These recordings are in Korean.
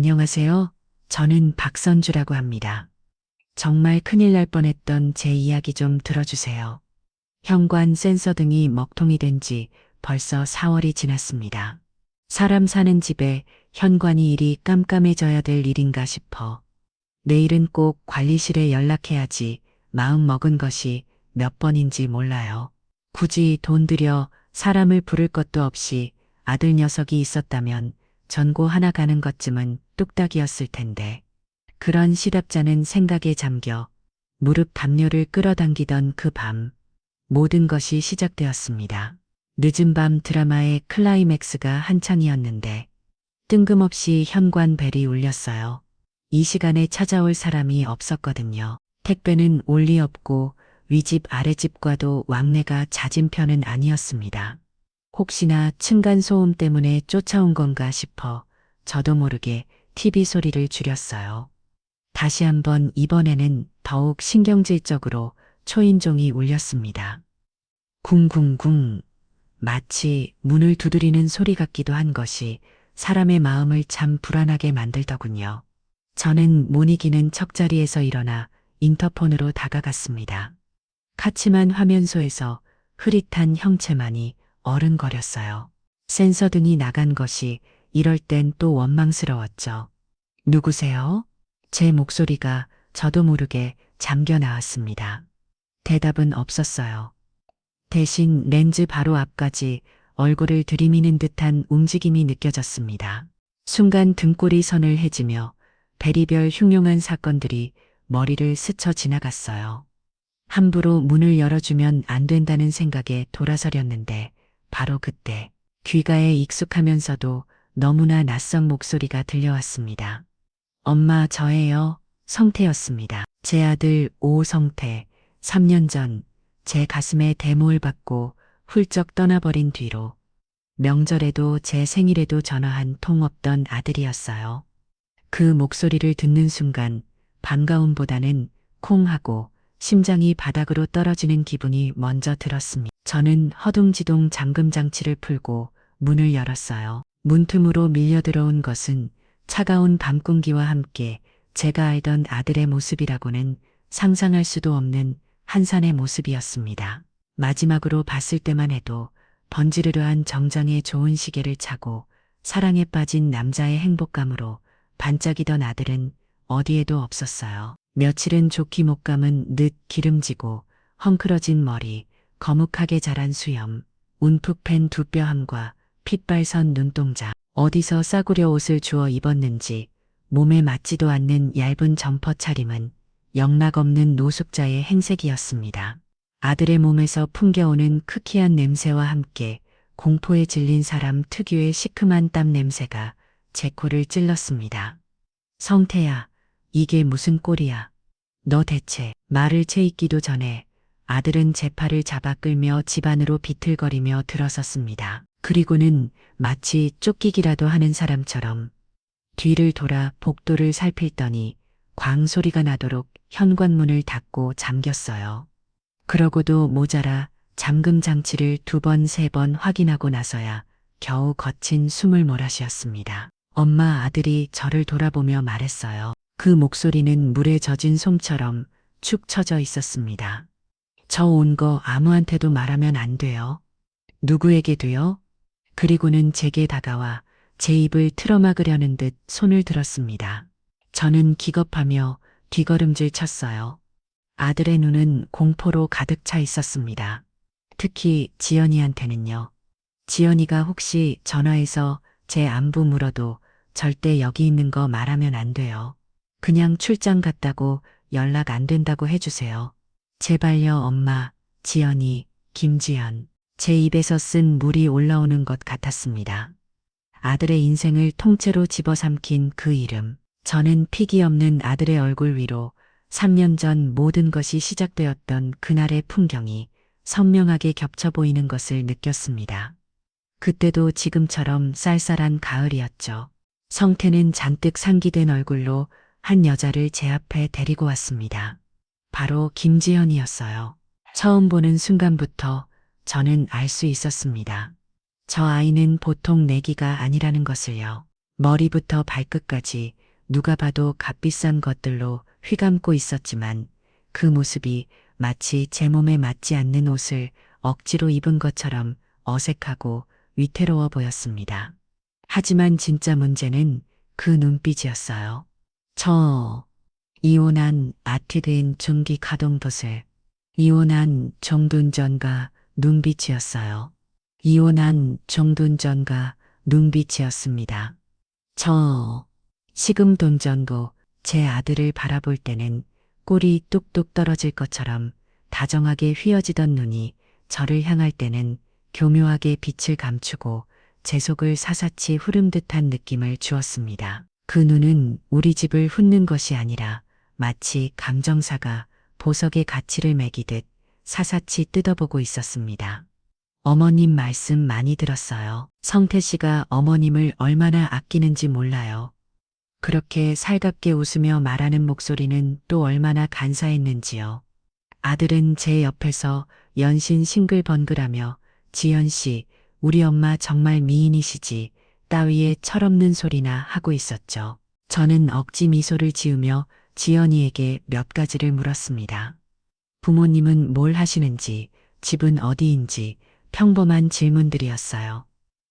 안녕하세요. 저는 박선주라고 합니다. 정말 큰일 날 뻔했던 제 이야기 좀 들어주세요. 현관 센서 등이 먹통이 된 지 벌써 4월이 지났습니다. 사람 사는 집에 현관이 이리 깜깜해져야 될 일인가 싶어 내일은 꼭 관리실에 연락해야지 마음 먹은 것이 몇 번인지 몰라요. 굳이 돈 들여 사람을 부를 것도 없이 아들 녀석이 있었다면 전고 하나 가는 것쯤은 뚝딱이었을 텐데 그런 시답잖은 생각에 잠겨 무릎 담요를 끌어당기던 그 밤 모든 것이 시작되었습니다. 늦은 밤 드라마의 클라이맥스가 한창이었는데 뜬금없이 현관 벨이 울렸어요. 이 시간에 찾아올 사람이 없었거든요. 택배는 올 리 없고 위집 아래집과도 왕래가 잦은 편은 아니었습니다. 혹시나 층간소음 때문에 쫓아온 건가 싶어 저도 모르게 TV 소리를 줄였어요. 다시 한번 이번에는 더욱 신경질적으로 초인종이 울렸습니다. 쿵쿵쿵 마치 문을 두드리는 소리 같기도 한 것이 사람의 마음을 참 불안하게 만들더군요. 저는 못 이기는 척자리에서 일어나 인터폰으로 다가갔습니다. 카치만 화면소에서 흐릿한 형체만이 어른거렸어요. 센서 등이 나간 것이 이럴 땐 또 원망스러웠죠. 누구세요? 제 목소리가 저도 모르게 잠겨 나왔습니다. 대답은 없었어요. 대신 렌즈 바로 앞까지 얼굴을 들이미는 듯한 움직임이 느껴졌습니다. 순간 등골이 선을 해지며 베리별 흉흉한 사건들이 머리를 스쳐 지나갔어요. 함부로 문을 열어주면 안 된다는 생각에 돌아서렸는데 바로 그때 귀가에 익숙하면서도 너무나 낯선 목소리가 들려왔습니다. 엄마 저예요. 성태였습니다. 제 아들 오성태. 3년 전 제 가슴에 대모를 받고 훌쩍 떠나버린 뒤로 명절에도 제 생일에도 전화한 통 없던 아들이었어요. 그 목소리를 듣는 순간 반가움보다는 콩 하고 심장이 바닥으로 떨어지는 기분이 먼저 들었습니다. 저는 허둥지둥 잠금 장치를 풀고 문을 열었어요. 문틈으로 밀려 들어온 것은 차가운 밤 공기와 함께 제가 알던 아들의 모습이라고는 상상할 수도 없는 한산의 모습이었습니다. 마지막으로 봤을 때만 해도 번지르르한 정장에 좋은 시계를 차고 사랑에 빠진 남자의 행복감으로 반짝이던 아들은 어디에도 없었어요. 며칠은 좋기 못 감은 늦 기름지고 헝클어진 머리, 거묵하게 자란 수염, 움푹 팬 두 뼈함과 핏발선 눈동자, 어디서 싸구려 옷을 주워 입었는지 몸에 맞지도 않는 얇은 점퍼 차림은 영락없는 노숙자의 행색이었습니다. 아들의 몸에서 풍겨오는 크키한 냄새와 함께 공포에 질린 사람 특유의 시큼한 땀 냄새가 제 코를 찔렀습니다. 성태야, 이게 무슨 꼴이야. 너 대체 말을 채익기도 전에 아들은 제 팔을 잡아 끌며 집 안으로 비틀거리며 들어섰습니다. 그리고는 마치 쫓기기라도 하는 사람처럼 뒤를 돌아 복도를 살필더니 광 소리가 나도록 현관문을 닫고 잠겼어요. 그러고도 모자라 잠금 장치를 2번, 3번 확인하고 나서야 겨우 거친 숨을 몰아쉬었습니다. 엄마 아들이 저를 돌아보며 말했어요. 그 목소리는 물에 젖은 솜처럼 축 처져 있었습니다. 저 온 거 아무한테도 말하면 안 돼요. 누구에게도요? 그리고는 제게 다가와 제 입을 틀어막으려는 듯 손을 들었습니다. 저는 기겁하며 뒷걸음질 쳤어요. 아들의 눈은 공포로 가득 차 있었습니다. 특히 지연이한테는요. 지연이가 혹시 전화해서 제 안부 물어도 절대 여기 있는 거 말하면 안 돼요. 그냥 출장 갔다고 연락 안 된다고 해주세요. 제발요 엄마, 지연이, 김지연. 제 입에서 쓴 물이 올라오는 것 같았습니다. 아들의 인생을 통째로 집어삼킨 그 이름. 저는 픽이 없는 아들의 얼굴 위로 3년 전 모든 것이 시작되었던 그날의 풍경이 선명하게 겹쳐 보이는 것을 느꼈습니다. 그때도 지금처럼 쌀쌀한 가을이었죠. 성태는 잔뜩 상기된 얼굴로 한 여자를 제 앞에 데리고 왔습니다. 바로 김지연이었어요. 처음 보는 순간부터 저는 알 수 있었습니다. 저 아이는 보통 내기가 아니라는 것을요. 머리부터 발끝까지 누가 봐도 값비싼 것들로 휘감고 있었지만 그 모습이 마치 제 몸에 맞지 않는 옷을 억지로 입은 것처럼 어색하고 위태로워 보였습니다. 하지만 진짜 문제는 그 눈빛이었어요. 저 이혼한 아티드인 중기 가동도슬. 이혼한 정둔전가 눈빛이었어요. 이혼한 정둔전가 눈빛이었습니다. 저 식음동전고 제 아들을 바라볼 때는 꿀이 뚝뚝 떨어질 것처럼 다정하게 휘어지던 눈이 저를 향할 때는 교묘하게 빛을 감추고 제 속을 사사치 흐름 듯한 느낌을 주었습니다. 그 눈은 우리 집을 훑는 것이 아니라 마치 감정사가 보석의 가치를 매기듯 사사치 뜯어보고 있었습니다. 어머님 말씀 많이 들었어요. 성태 씨가 어머님을 얼마나 아끼는지 몰라요. 그렇게 살갑게 웃으며 말하는 목소리는 또 얼마나 간사했는지요. 아들은 제 옆에서 연신 싱글벙글하며 지연 씨, 우리 엄마 정말 미인이시지 따위의 철없는 소리나 하고 있었죠. 저는 억지 미소를 지으며 지연이에게 몇 가지를 물었습니다. 부모님은 뭘 하시는지, 집은 어디인지 평범한 질문들이었어요.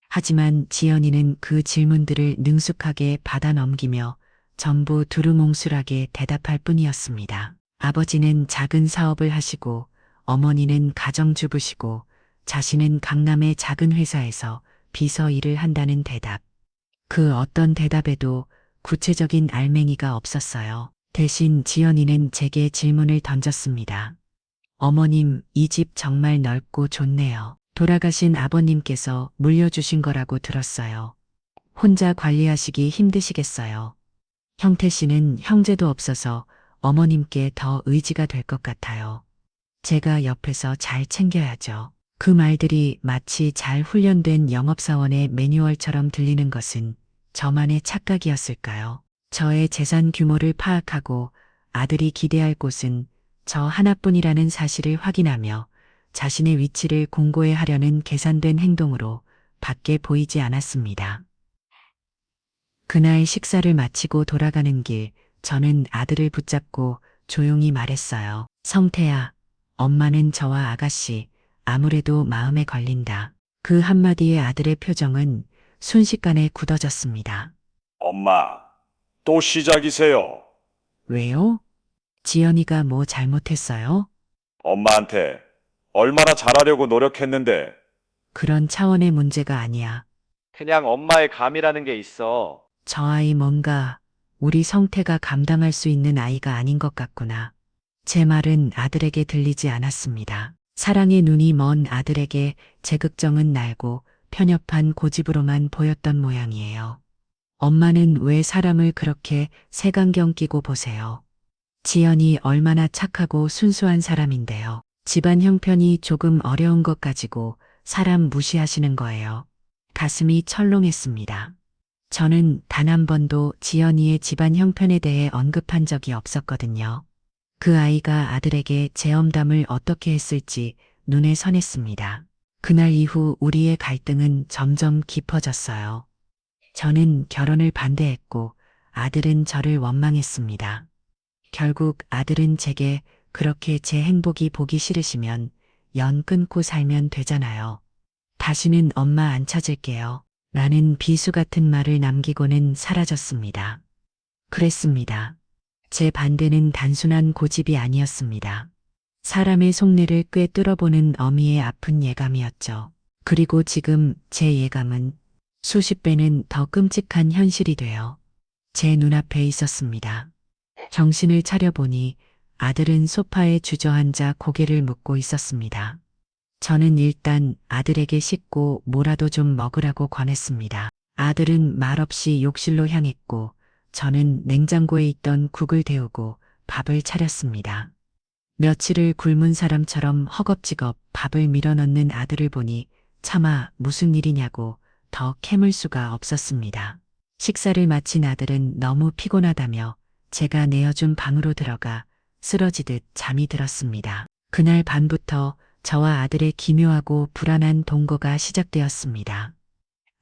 하지만 지연이는 그 질문들을 능숙하게 받아 넘기며 전부 두루뭉술하게 대답할 뿐이었습니다. 아버지는 작은 사업을 하시고 어머니는 가정주부시고 자신은 강남의 작은 회사에서 비서 일을 한다는 대답. 그 어떤 대답에도 구체적인 알맹이가 없었어요. 대신 지연이는 제게 질문을 던졌습니다. 어머님, 이 집 정말 넓고 좋네요. 돌아가신 아버님께서 물려주신 거라고 들었어요. 혼자 관리하시기 힘드시겠어요. 형태 씨는 형제도 없어서 어머님께 더 의지가 될 것 같아요. 제가 옆에서 잘 챙겨야죠. 그 말들이 마치 잘 훈련된 영업사원의 매뉴얼처럼 들리는 것은 저만의 착각이었을까요? 저의 재산 규모를 파악하고 아들이 기대할 곳은 저 하나뿐이라는 사실을 확인하며 자신의 위치를 공고히 하려는 계산된 행동으로 밖에 보이지 않았습니다. 그날 식사를 마치고 돌아가는 길, 저는 아들을 붙잡고 조용히 말했어요. 성태야, 엄마는 저와 아가씨, 아무래도 마음에 걸린다. 그 한마디에 아들의 표정은 순식간에 굳어졌습니다. 엄마, 또 시작이세요. 왜요? 지연이가 뭐 잘못했어요? 엄마한테 얼마나 잘하려고 노력했는데 그런 차원의 문제가 아니야. 그냥 엄마의 감이라는 게 있어. 저 아이 뭔가 우리 성태가 감당할 수 있는 아이가 아닌 것 같구나. 제 말은 아들에게 들리지 않았습니다. 사랑의 눈이 먼 아들에게 제 걱정은 날고 편협한 고집으로만 보였던 모양이에요. 엄마는 왜 사람을 그렇게 색안경 끼고 보세요. 지연이 얼마나 착하고 순수한 사람인데요. 집안 형편이 조금 어려운 것 가지고 사람 무시하시는 거예요. 가슴이 철렁했습니다. 저는 단 한 번도 지연이의 집안 형편에 대해 언급한 적이 없었거든요. 그 아이가 아들에게 제 엄담을 어떻게 했을지 눈에 선했습니다. 그날 이후 우리의 갈등은 점점 깊어졌어요. 저는 결혼을 반대했고 아들은 저를 원망했습니다. 결국 아들은 제게 그렇게 제 행복이 보기 싫으시면 연 끊고 살면 되잖아요. 다시는 엄마 안 찾을게요. 라는 비수 같은 말을 남기고는 사라졌습니다. 그랬습니다. 제 반대는 단순한 고집이 아니었습니다. 사람의 속내를 꿰뚫어보는 어미의 아픈 예감이었죠. 그리고 지금 제 예감은 수십 배는 더 끔찍한 현실이 되어 제 눈앞에 있었습니다. 정신을 차려보니 아들은 소파에 주저앉아 고개를 묻고 있었습니다. 저는 일단 아들에게 씻고 뭐라도 좀 먹으라고 권했습니다. 아들은 말없이 욕실로 향했고 저는 냉장고에 있던 국을 데우고 밥을 차렸습니다. 며칠을 굶은 사람처럼 허겁지겁 밥을 밀어넣는 아들을 보니 차마 무슨 일이냐고 더 캐물 수가 없었습니다. 식사를 마친 아들은 너무 피곤하다며 제가 내어준 방으로 들어가 쓰러지듯 잠이 들었습니다. 그날 밤부터 저와 아들의 기묘하고 불안한 동거가 시작되었습니다.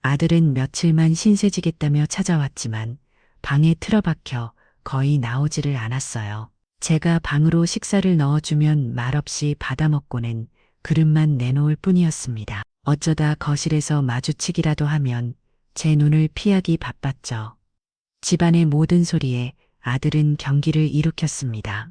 아들은 며칠만 신세지겠다며 찾아왔지만 방에 틀어박혀 거의 나오지를 않았어요. 제가 방으로 식사를 넣어주면 말없이 받아먹고는 그릇만 내놓을 뿐이었습니다. 어쩌다 거실에서 마주치기라도 하면 제 눈을 피하기 바빴죠. 집안의 모든 소리에 아들은 경기를 일으켰습니다.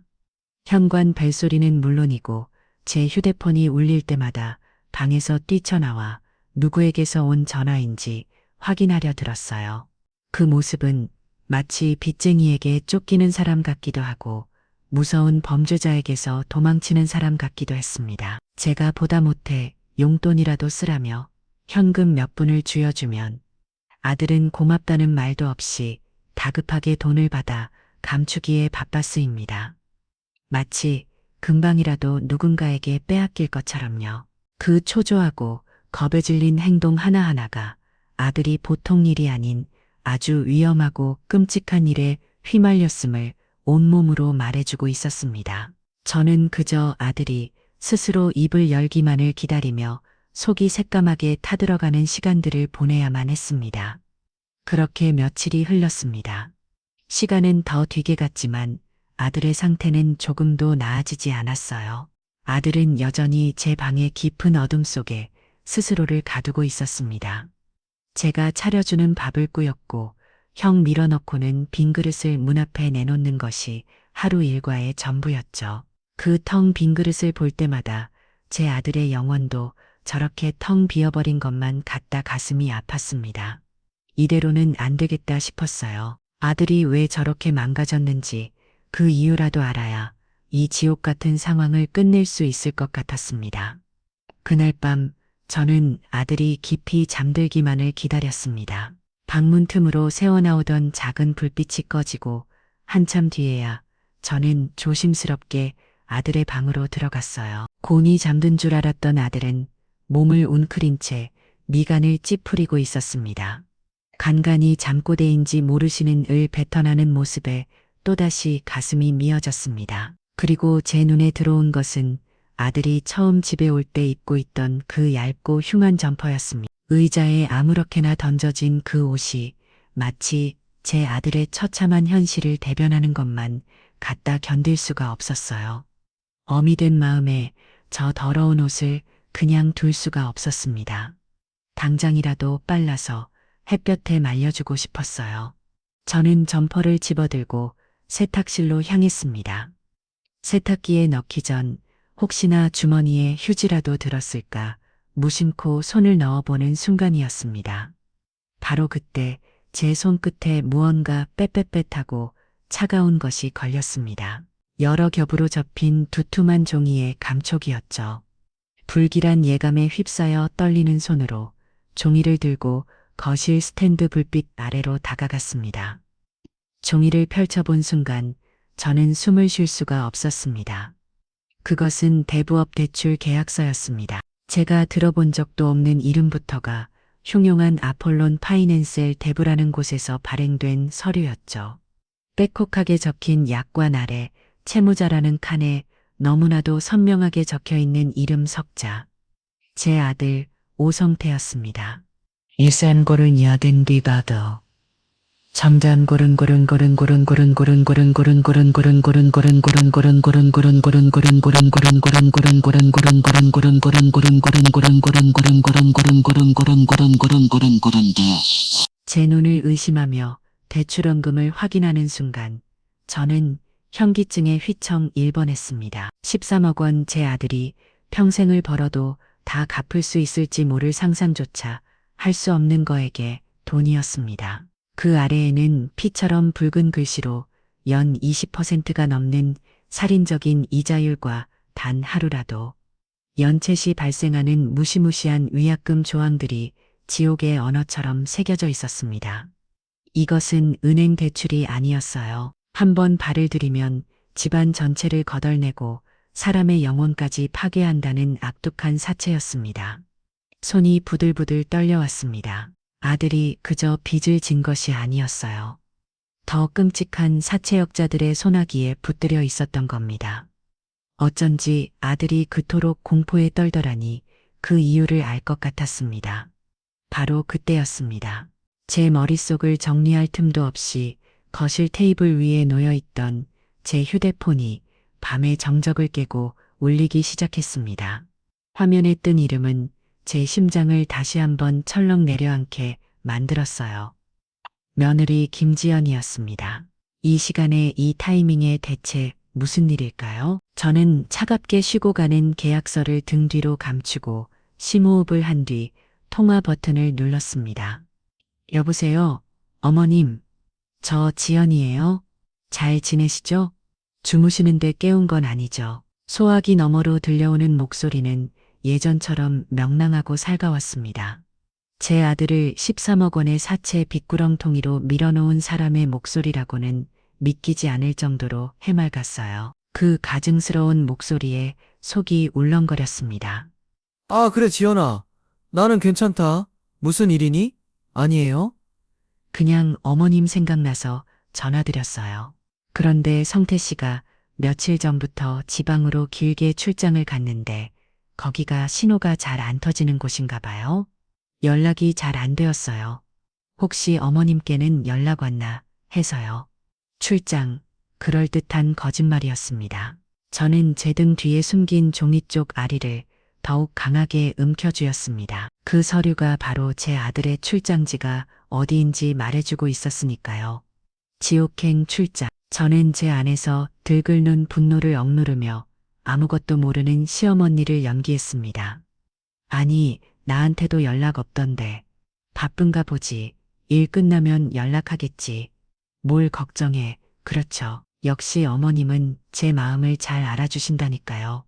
현관 벨소리는 물론이고 제 휴대폰이 울릴 때마다 방에서 뛰쳐나와 누구에게서 온 전화인지 확인하려 들었어요. 그 모습은 마치 빚쟁이에게 쫓기는 사람 같기도 하고 무서운 범죄자에게서 도망치는 사람 같기도 했습니다. 제가 보다 못해 용돈이라도 쓰라며 현금 몇 푼을 쥐어주면 아들은 고맙다는 말도 없이 다급하게 돈을 받아 감추기에 바빴으입니다. 마치 금방이라도 누군가에게 빼앗길 것처럼요. 그 초조하고 겁에 질린 행동 하나하나가 아들이 보통 일이 아닌 아주 위험하고 끔찍한 일에 휘말렸음을 온몸으로 말해주고 있었습니다. 저는 그저 아들이 스스로 입을 열기만을 기다리며 속이 새까맣게 타들어가는 시간들을 보내야만 했습니다. 그렇게 며칠이 흘렀습니다. 시간은 더 뒤게 갔지만 아들의 상태는 조금도 나아지지 않았어요. 아들은 여전히 제 방의 깊은 어둠 속에 스스로를 가두고 있었습니다. 제가 차려주는 밥을 꾸였고 형 밀어넣고는 빈 그릇을 문 앞에 내놓는 것이 하루 일과의 전부였죠. 그 텅 빈 그릇을 볼 때마다 제 아들의 영혼도 저렇게 텅 비어버린 것만 같다 가슴이 아팠습니다. 이대로는 안 되겠다 싶었어요. 아들이 왜 저렇게 망가졌는지 그 이유라도 알아야 이 지옥 같은 상황을 끝낼 수 있을 것 같았습니다. 그날 밤 저는 아들이 깊이 잠들기만을 기다렸습니다. 방문 틈으로 새어나오던 작은 불빛이 꺼지고 한참 뒤에야 저는 조심스럽게 아들의 방으로 들어갔어요. 곤히 잠든 줄 알았던 아들은 몸을 웅크린 채 미간을 찌푸리고 있었습니다. 간간히 잠꼬대인지 모르시는 을 뱉어나는 모습에 또다시 가슴이 미어졌습니다. 그리고 제 눈에 들어온 것은 아들이 처음 집에 올 때 입고 있던 그 얇고 흉한 점퍼였습니다. 의자에 아무렇게나 던져진 그 옷이 마치 제 아들의 처참한 현실을 대변하는 것만 갖다 견딜 수가 없었어요. 어미 된 마음에 저 더러운 옷을 그냥 둘 수가 없었습니다. 당장이라도 빨라서 햇볕에 말려주고 싶었어요. 저는 점퍼를 집어들고 세탁실로 향했습니다. 세탁기에 넣기 전 혹시나 주머니에 휴지라도 들었을까 무심코 손을 넣어보는 순간이었습니다. 바로 그때 제 손끝에 무언가 빼빼빼하고 차가운 것이 걸렸습니다. 여러 겹으로 접힌 두툼한 종이의 감촉이었죠. 불길한 예감에 휩싸여 떨리는 손으로 종이를 들고 거실 스탠드 불빛 아래로 다가갔습니다. 종이를 펼쳐본 순간 저는 숨을 쉴 수가 없었습니다. 그것은 대부업 대출 계약서였습니다. 제가 들어본 적도 없는 이름부터가 흉용한 아폴론 파이낸스엘 대부라는 곳에서 발행된 서류였죠. 빼곡하게 적힌 약관 아래 채무자라는 칸에 너무나도 선명하게 적혀있는 이름 석자. 제 아들 오성태였습니다. 일산고른 여든 비바더. 점점 제 눈을 의심하며 대출원금을 확인하는 순간 저는 현기증에 휘청 1번했습니다. 13억 원 제 아들이 평생을 벌어도 다 갚을 수 있을지 모를 상상조차 할 수 없는 거에게 돈이었습니다. 그 아래에는 피처럼 붉은 글씨로 연 20%가 넘는 살인적인 이자율과 단 하루라도 연체 시 발생하는 무시무시한 위약금 조항들이 지옥의 언어처럼 새겨져 있었습니다. 이것은 은행 대출이 아니었어요. 한번 발을 들이면 집안 전체를 거덜내고 사람의 영혼까지 파괴한다는 악독한 사채였습니다. 손이 부들부들 떨려왔습니다. 아들이 그저 빚을 진 것이 아니었어요. 더 끔찍한 사채역자들의 소나기에 붙들려 있었던 겁니다. 어쩐지 아들이 그토록 공포에 떨더라니 그 이유를 알 것 같았습니다. 바로 그때였습니다. 제 머릿속을 정리할 틈도 없이 거실 테이블 위에 놓여있던 제 휴대폰이 밤의 정적을 깨고 울리기 시작했습니다. 화면에 뜬 이름은 제 심장을 다시 한번 철렁 내려앉게 만들었어요. 며느리 김지연이었습니다. 이 시간에 이 타이밍에 대체 무슨 일일까요? 저는 차갑게 쉬고 가는 계약서를 등 뒤로 감추고 심호흡을 한 뒤 통화 버튼을 눌렀습니다. 여보세요? 어머님, 저 지연이에요. 잘 지내시죠? 주무시는데 깨운 건 아니죠. 소화기 너머로 들려오는 목소리는 예전처럼 명랑하고 살가웠습니다. 제 아들을 13억 원의 사채 빚구렁텅이로 밀어놓은 사람의 목소리라고는 믿기지 않을 정도로 해맑았어요. 그 가증스러운 목소리에 속이 울렁거렸습니다. 아, 그래, 지연아. 나는 괜찮다. 무슨 일이니? 아니에요? 그냥 어머님 생각나서 전화드렸어요. 그런데 성태 씨가 며칠 전부터 지방으로 길게 출장을 갔는데 거기가 신호가 잘 안 터지는 곳인가 봐요. 연락이 잘 안 되었어요. 혹시 어머님께는 연락 왔나 해서요. 출장, 그럴듯한 거짓말이었습니다. 저는 제 등 뒤에 숨긴 종이 쪽 아리를 더욱 강하게 움켜쥐었습니다. 그 서류가 바로 제 아들의 출장지가 어디인지 말해주고 있었으니까요. 지옥행 출장. 저는 제 안에서 들끓는 분노를 억누르며 아무것도 모르는 시어머니를 연기했습니다. 아니, 나한테도 연락 없던데. 바쁜가 보지. 일 끝나면 연락하겠지. 뭘 걱정해. 그렇죠. 역시 어머님은 제 마음을 잘 알아주신다니까요.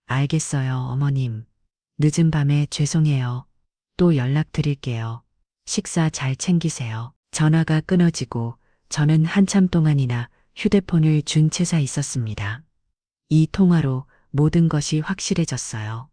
알겠어요, 어머님. 늦은 밤에 죄송해요. 또 연락드릴게요. 식사 잘 챙기세요. 전화가 끊어지고 저는 한참 동안이나 휴대폰을 준 채 서 있었습니다. 이 통화로 모든 것이 확실해졌어요.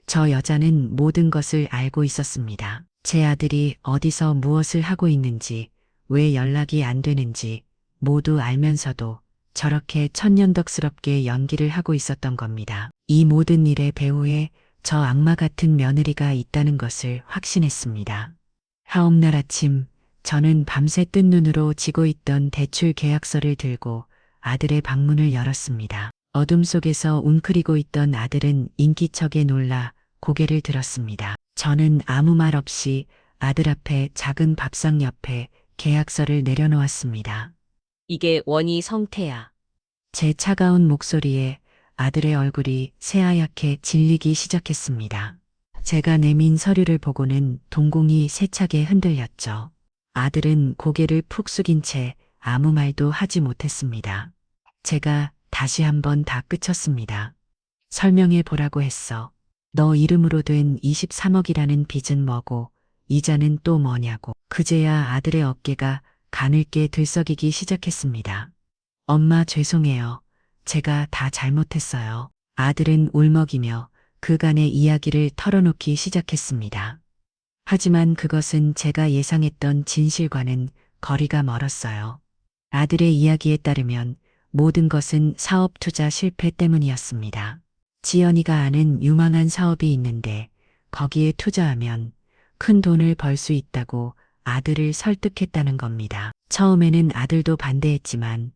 저 여자는 모든 것을 알고 있었습니다. 제 아들이 어디서 무엇을 하고 있는지, 왜 연락이 안 되는지 모두 알면서도 저렇게 천년덕스럽게 연기를 하고 있었던 겁니다. 이 모든 일의 배후에 저 악마 같은 며느리가 있다는 것을 확신했습니다. 하옵날 아침, 저는 밤새 뜬 눈으로 지고 있던 대출 계약서를 들고 아들의 방문을 열었습니다. 어둠 속에서 웅크리고 있던 아들은 인기척에 놀라 고개를 들었습니다. 저는 아무 말 없이 아들 앞에 작은 밥상 옆에 계약서를 내려놓았습니다. 이게 원희 성태야. 제 차가운 목소리에 아들의 얼굴이 새하얗게 질리기 시작했습니다. 제가 내민 서류를 보고는 동공이 세차게 흔들렸죠. 아들은 고개를 푹 숙인 채 아무 말도 하지 못했습니다. 제가 다시 한번 다 끝쳤습니다. 설명해 보라고 했어. 너 이름으로 된 23억이라는 빚은 뭐고 이자는 또 뭐냐고. 그제야 아들의 어깨가 가늘게 들썩이기 시작했습니다. 엄마 죄송해요. 제가 다 잘못했어요. 아들은 울먹이며 그간의 이야기를 털어놓기 시작했습니다. 하지만 그것은 제가 예상했던 진실과는 거리가 멀었어요. 아들의 이야기에 따르면 모든 것은 사업 투자 실패 때문이었습니다. 지연이가 아는 유망한 사업이 있는데 거기에 투자하면 큰 돈을 벌 수 있다고 아들을 설득했다는 겁니다. 처음에는 아들도 반대했지만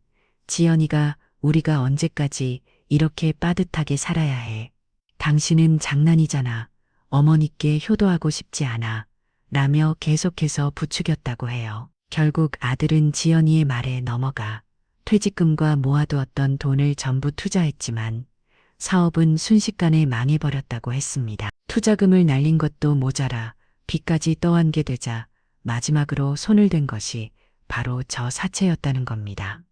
지연이가 우리가 언제까지 이렇게 빠듯하게 살아야 해. 당신은 장난이잖아. 어머니께 효도하고 싶지 않아. 라며 계속해서 부추겼다고 해요. 결국 아들은 지연이의 말에 넘어가 퇴직금과 모아두었던 돈을 전부 투자했지만 사업은 순식간에 망해버렸다고 했습니다. 투자금을 날린 것도 모자라 빚까지 떠안게 되자 마지막으로 손을 댄 것이 바로 저 사채였다는 겁니다.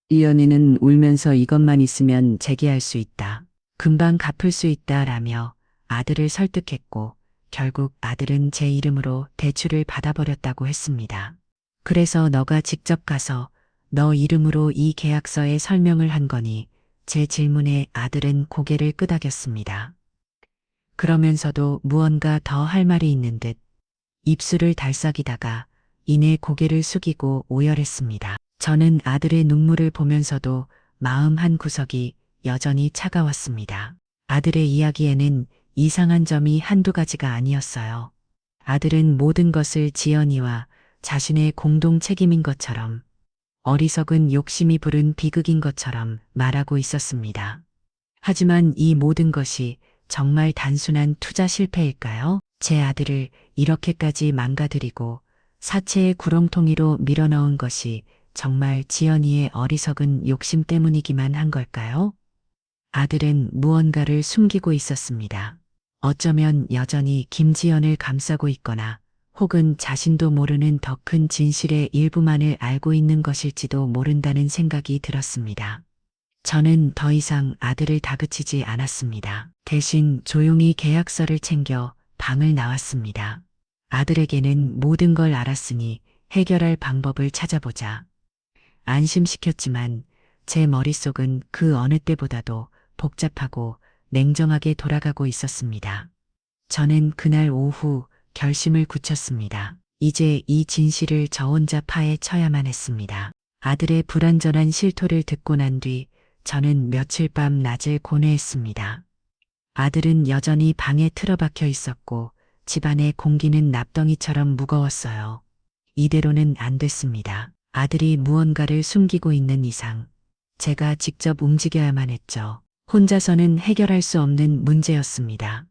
지연이는 울면서 이것만 있으면 재개할 수 있다. 금방 갚을 수 있다 라며 아들을 설득했고 결국 아들은 제 이름으로 대출을 받아버렸다고 했습니다. 그래서 너가 직접 가서 너 이름으로 이 계약서에 설명을 한 거니 제 질문에 아들은 고개를 끄덕였습니다. 그러면서도 무언가 더 할 말이 있는 듯 입술을 달싹이다가 이내 고개를 숙이고 오열했습니다. 저는 아들의 눈물을 보면서도 마음 한 구석이 여전히 차가웠습니다. 아들의 이야기에는 이상한 점이 한두 가지가 아니었어요. 아들은 모든 것을 지연이와 자신의 공동 책임인 것처럼 어리석은 욕심이 부른 비극인 것처럼 말하고 있었습니다. 하지만 이 모든 것이 정말 단순한 투자 실패일까요? 제 아들을 이렇게까지 망가뜨리고 사체의 구렁텅이로 밀어넣은 것이 정말 지연이의 어리석은 욕심 때문이기만 한 걸까요? 아들은 무언가를 숨기고 있었습니다. 어쩌면 여전히 김지연을 감싸고 있거나 혹은 자신도 모르는 더 큰 진실의 일부만을 알고 있는 것일지도 모른다는 생각이 들었습니다. 저는 더 이상 아들을 다그치지 않았습니다. 대신 조용히 계약서를 챙겨 방을 나왔습니다. 아들에게는 모든 걸 알았으니 해결할 방법을 찾아보자. 안심시켰지만 제 머릿속은 그 어느 때보다도 복잡하고 냉정하게 돌아가고 있었습니다. 저는 그날 오후 결심을 굳혔습니다. 이제 이 진실을 저 혼자 파헤쳐야만 했습니다. 아들의 불완전한 실토를 듣고 난 뒤 저는 며칠 밤 낮을 고뇌했습니다. 아들은 여전히 방에 틀어박혀 있었고 집안의 공기는 납덩이처럼 무거웠어요. 이대로는 안 됐습니다. 아들이 무언가를 숨기고 있는 이상 제가 직접 움직여야만 했죠. 혼자서는 해결할 수 없는 문제였습니다.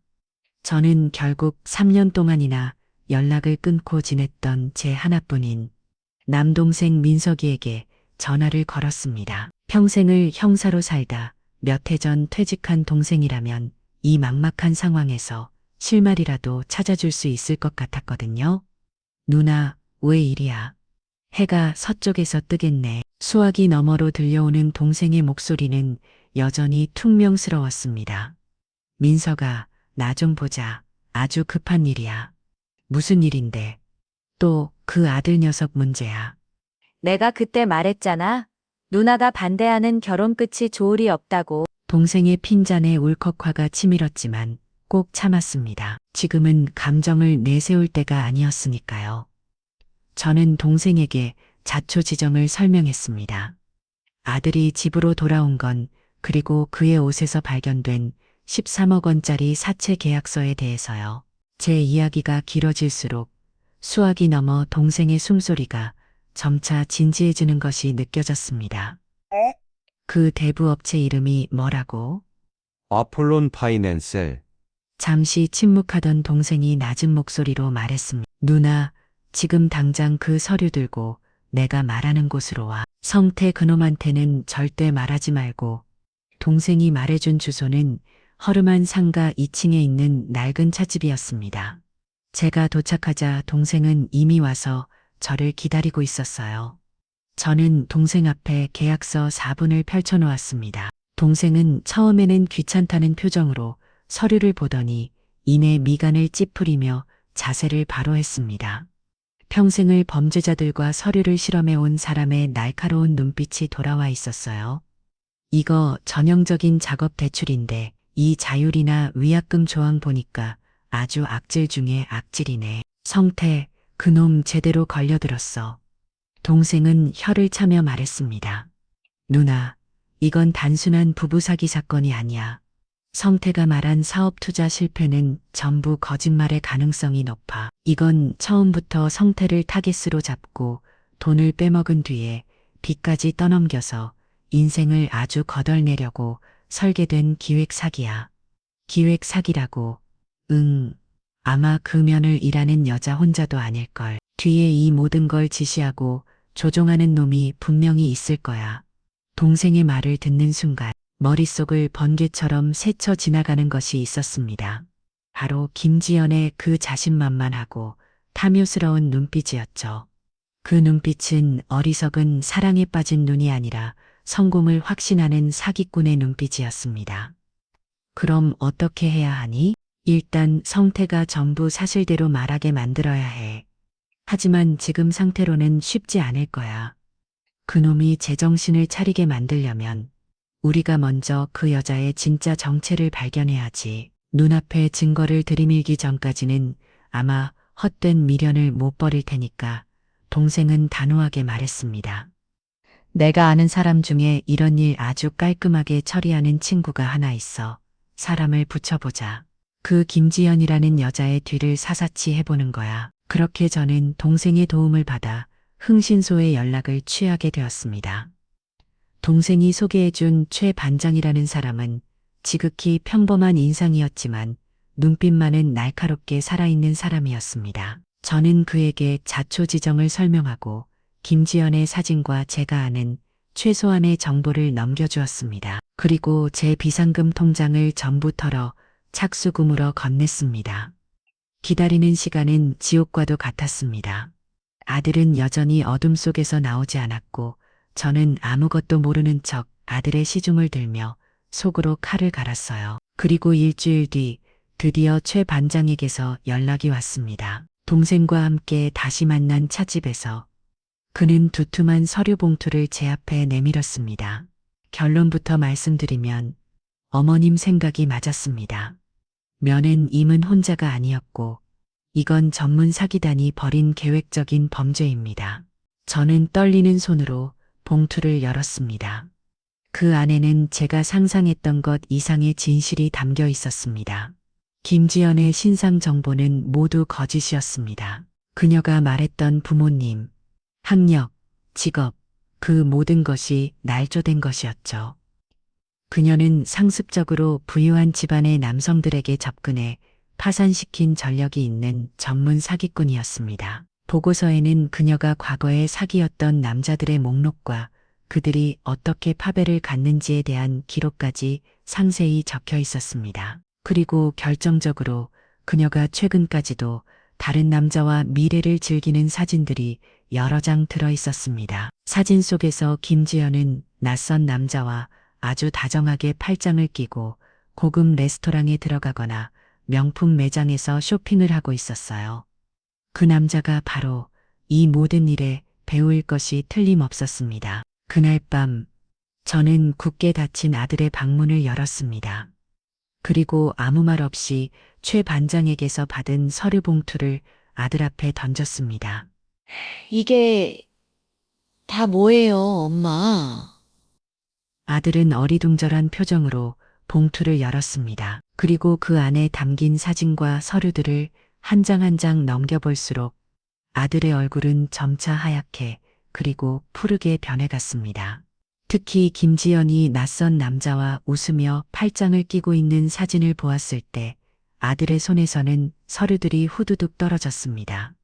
저는 결국 3년 동안이나 연락을 끊고 지냈던 제 하나뿐인 남동생 민석이에게 전화를 걸었습니다. 평생을 형사로 살다 몇 해 전 퇴직한 동생이라면 이 막막한 상황에서 실마리라도 찾아줄 수 있을 것 같았거든요. 누나, 왜 이리야? 해가 서쪽에서 뜨겠네. 수화기 너머로 들려오는 동생의 목소리는 여전히 퉁명스러웠습니다. 민석아, 나 좀 보자. 아주 급한 일이야. 무슨 일인데? 또 그 아들 녀석 문제야. 내가 그때 말했잖아. 누나가 반대하는 결혼 끝이 좋을이 없다고. 동생의 핀잔에 울컥화가 치밀었지만 꼭 참았습니다. 지금은 감정을 내세울 때가 아니었으니까요. 저는 동생에게 자초지정을 설명했습니다. 아들이 집으로 돌아온 건 그리고 그의 옷에서 발견된 13억 원짜리 사채 계약서에 대해서요. 제 이야기가 길어질수록 수학이 넘어 동생의 숨소리가 점차 진지해지는 것이 느껴졌습니다. 그 대부업체 이름이 뭐라고? 아폴론 파이낸셀. 잠시 침묵하던 동생이 낮은 목소리로 말했습니다. 누나, 지금 당장 그 서류 들고 내가 말하는 곳으로 와. 성태 그놈한테는 절대 말하지 말고. 동생이 말해준 주소는 허름한 상가 2층에 있는 낡은 찻집이었습니다. 제가 도착하자 동생은 이미 와서 저를 기다리고 있었어요. 저는 동생 앞에 계약서 4분을 펼쳐놓았습니다. 동생은 처음에는 귀찮다는 표정으로 서류를 보더니 이내 미간을 찌푸리며 자세를 바로 했습니다. 평생을 범죄자들과 서류를 실험해온 사람의 날카로운 눈빛이 돌아와 있었어요. 이거 전형적인 작업 대출인데 이 자율이나 위약금 조항 보니까 아주 악질 중에 악질이네. 성태, 그놈 제대로 걸려들었어. 동생은 혀를 차며 말했습니다. 누나, 이건 단순한 부부 사기 사건이 아니야. 성태가 말한 사업 투자 실패는 전부 거짓말의 가능성이 높아. 이건 처음부터 성태를 타겟으로 잡고 돈을 빼먹은 뒤에 빚까지 떠넘겨서 인생을 아주 거덜내려고 설계된 기획 사기야. 기획 사기라고. 응. 아마 그 면을 일하는 여자 혼자도 아닐걸. 뒤에 이 모든 걸 지시하고 조종하는 놈이 분명히 있을 거야. 동생의 말을 듣는 순간 머릿속을 번개처럼 스쳐 지나가는 것이 있었습니다. 바로 김지연의 그 자신만만하고 탐욕스러운 눈빛이었죠. 그 눈빛은 어리석은 사랑에 빠진 눈이 아니라 성공을 확신하는 사기꾼의 눈빛이었습니다. 그럼 어떻게 해야 하니? 일단 성태가 전부 사실대로 말하게 만들어야 해. 하지만 지금 상태로는 쉽지 않을 거야. 그놈이 제정신을 차리게 만들려면 우리가 먼저 그 여자의 진짜 정체를 발견해야지. 눈앞에 증거를 들이밀기 전까지는 아마 헛된 미련을 못 버릴 테니까 동생은 단호하게 말했습니다. 내가 아는 사람 중에 이런 일 아주 깔끔하게 처리하는 친구가 하나 있어. 사람을 붙여보자. 그 김지연이라는 여자의 뒤를 사사치 해보는 거야. 그렇게 저는 동생의 도움을 받아 흥신소에 연락을 취하게 되었습니다. 동생이 소개해준 최 반장이라는 사람은 지극히 평범한 인상이었지만 눈빛만은 날카롭게 살아있는 사람이었습니다. 저는 그에게 자초지정을 설명하고 김지연의 사진과 제가 아는 최소한의 정보를 넘겨주었습니다. 그리고 제 비상금 통장을 전부 털어 착수금으로 건넸습니다. 기다리는 시간은 지옥과도 같았습니다. 아들은 여전히 어둠 속에서 나오지 않았고 저는 아무것도 모르는 척 아들의 시중을 들며 속으로 칼을 갈았어요. 그리고 일주일 뒤 드디어 최 반장에게서 연락이 왔습니다. 동생과 함께 다시 만난 차집에서 그는 두툼한 서류 봉투를 제 앞에 내밀었습니다. 결론부터 말씀드리면 어머님 생각이 맞았습니다. 면엔 임은 혼자가 아니었고 이건 전문 사기단이 벌인 계획적인 범죄입니다. 저는 떨리는 손으로 봉투를 열었습니다. 그 안에는 제가 상상했던 것 이상의 진실이 담겨 있었습니다. 김지연의 신상 정보는 모두 거짓이었습니다. 그녀가 말했던 부모님, 학력, 직업, 그 모든 것이 날조된 것이었죠. 그녀는 상습적으로 부유한 집안의 남성들에게 접근해 파산시킨 전력이 있는 전문 사기꾼이었습니다. 보고서에는 그녀가 과거에 사귀었던 남자들의 목록과 그들이 어떻게 파배를 갖는지에 대한 기록까지 상세히 적혀 있었습니다. 그리고 결정적으로 그녀가 최근까지도 다른 남자와 미래를 즐기는 사진들이 여러 장 들어 있었습니다. 사진 속에서 김지연은 낯선 남자와 아주 다정하게 팔짱을 끼고 고급 레스토랑에 들어가거나 명품 매장에서 쇼핑을 하고 있었어요. 그 남자가 바로 이 모든 일의 배우일 것이 틀림없었습니다. 그날 밤 저는 굳게 닫힌 아들의 방문을 열었습니다. 그리고 아무 말 없이 최 반장에게서 받은 서류 봉투를 아들 앞에 던졌습니다. 이게 다 뭐예요, 엄마? 아들은 어리둥절한 표정으로 봉투를 열었습니다. 그리고 그 안에 담긴 사진과 서류들을 한 장 한 장 넘겨볼수록 아들의 얼굴은 점차 하얗게 그리고 푸르게 변해갔습니다. 특히 김지연이 낯선 남자와 웃으며 팔짱을 끼고 있는 사진을 보았을 때 아들의 손에서는 서류들이 후두둑 떨어졌습니다.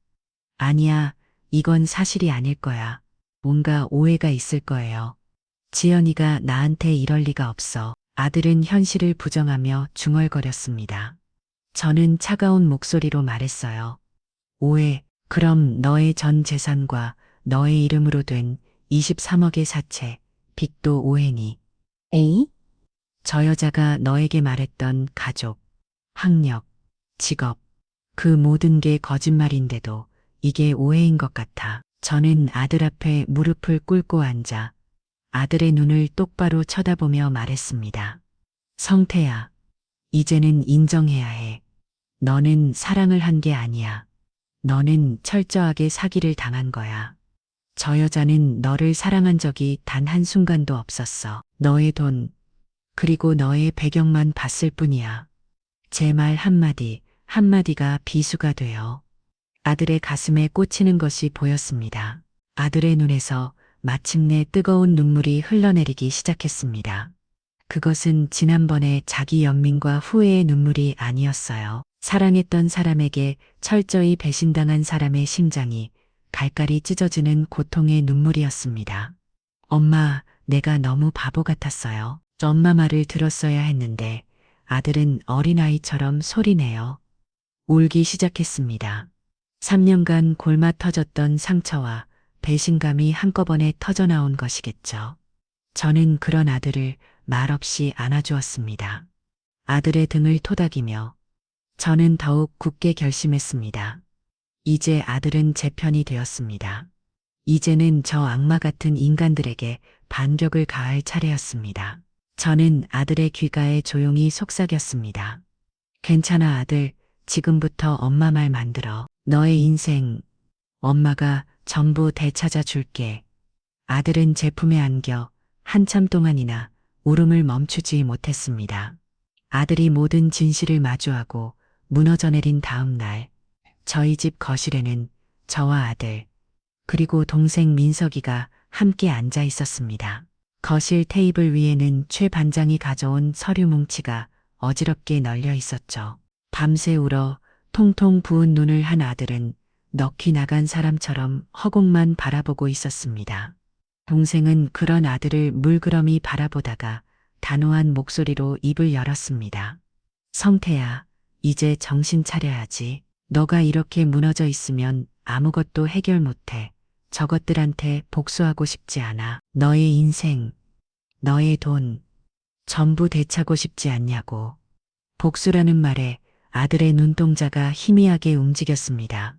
아니야, 이건 사실이 아닐 거야. 뭔가 오해가 있을 거예요. 지연이가 나한테 이럴 리가 없어. 아들은 현실을 부정하며 중얼거렸습니다. 저는 차가운 목소리로 말했어요. 오해, 그럼 너의 전 재산과 너의 이름으로 된 23억의 사채, 빚도 오해니. 에이? 저 여자가 너에게 말했던 가족, 학력, 직업, 그 모든 게 거짓말인데도 이게 오해인 것 같아. 저는 아들 앞에 무릎을 꿇고 앉아 아들의 눈을 똑바로 쳐다보며 말했습니다. 성태야, 이제는 인정해야 해. 너는 사랑을 한 게 아니야. 너는 철저하게 사기를 당한 거야. 저 여자는 너를 사랑한 적이 단 한순간도 없었어. 너의 돈, 그리고 너의 배경만 봤을 뿐이야. 제 말 한마디, 한마디가 비수가 되어 아들의 가슴에 꽂히는 것이 보였습니다. 아들의 눈에서 마침내 뜨거운 눈물이 흘러내리기 시작했습니다. 그것은 지난번의 자기 연민과 후회의 눈물이 아니었어요. 사랑했던 사람에게 철저히 배신당한 사람의 심장이 갈갈이 찢어지는 고통의 눈물이었습니다. 엄마, 내가 너무 바보 같았어요. 엄마 말을 들었어야 했는데 아들은 어린아이처럼 소리내어 울기 시작했습니다. 3년간 골마 터졌던 상처와 배신감이 한꺼번에 터져나온 것이겠죠. 저는 그런 아들을 말없이 안아주었습니다. 아들의 등을 토닥이며 저는 더욱 굳게 결심했습니다. 이제 아들은 제 편이 되었습니다. 이제는 저 악마 같은 인간들에게 반격을 가할 차례였습니다. 저는 아들의 귓가에 조용히 속삭였습니다. 괜찮아 아들, 지금부터 엄마 말 만들어. 너의 인생, 엄마가 전부 되찾아 줄게. 아들은 제 품에 안겨 한참 동안이나 울음을 멈추지 못했습니다. 아들이 모든 진실을 마주하고 무너져 내린 다음 날, 저희 집 거실에는 저와 아들, 그리고 동생 민석이가 함께 앉아 있었습니다. 거실 테이블 위에는 최 반장이 가져온 서류 뭉치가 어지럽게 널려 있었죠. 밤새 울어 통통 부은 눈을 한 아들은 넋이 나간 사람처럼 허공만 바라보고 있었습니다. 동생은 그런 아들을 물그러미 바라보다가 단호한 목소리로 입을 열었습니다. 성태야, 이제 정신 차려야지. 너가 이렇게 무너져 있으면 아무것도 해결 못해. 저것들한테 복수하고 싶지 않아. 너의 인생, 너의 돈, 전부 되찾고 싶지 않냐고. 복수라는 말에 아들의 눈동자가 희미하게 움직였습니다.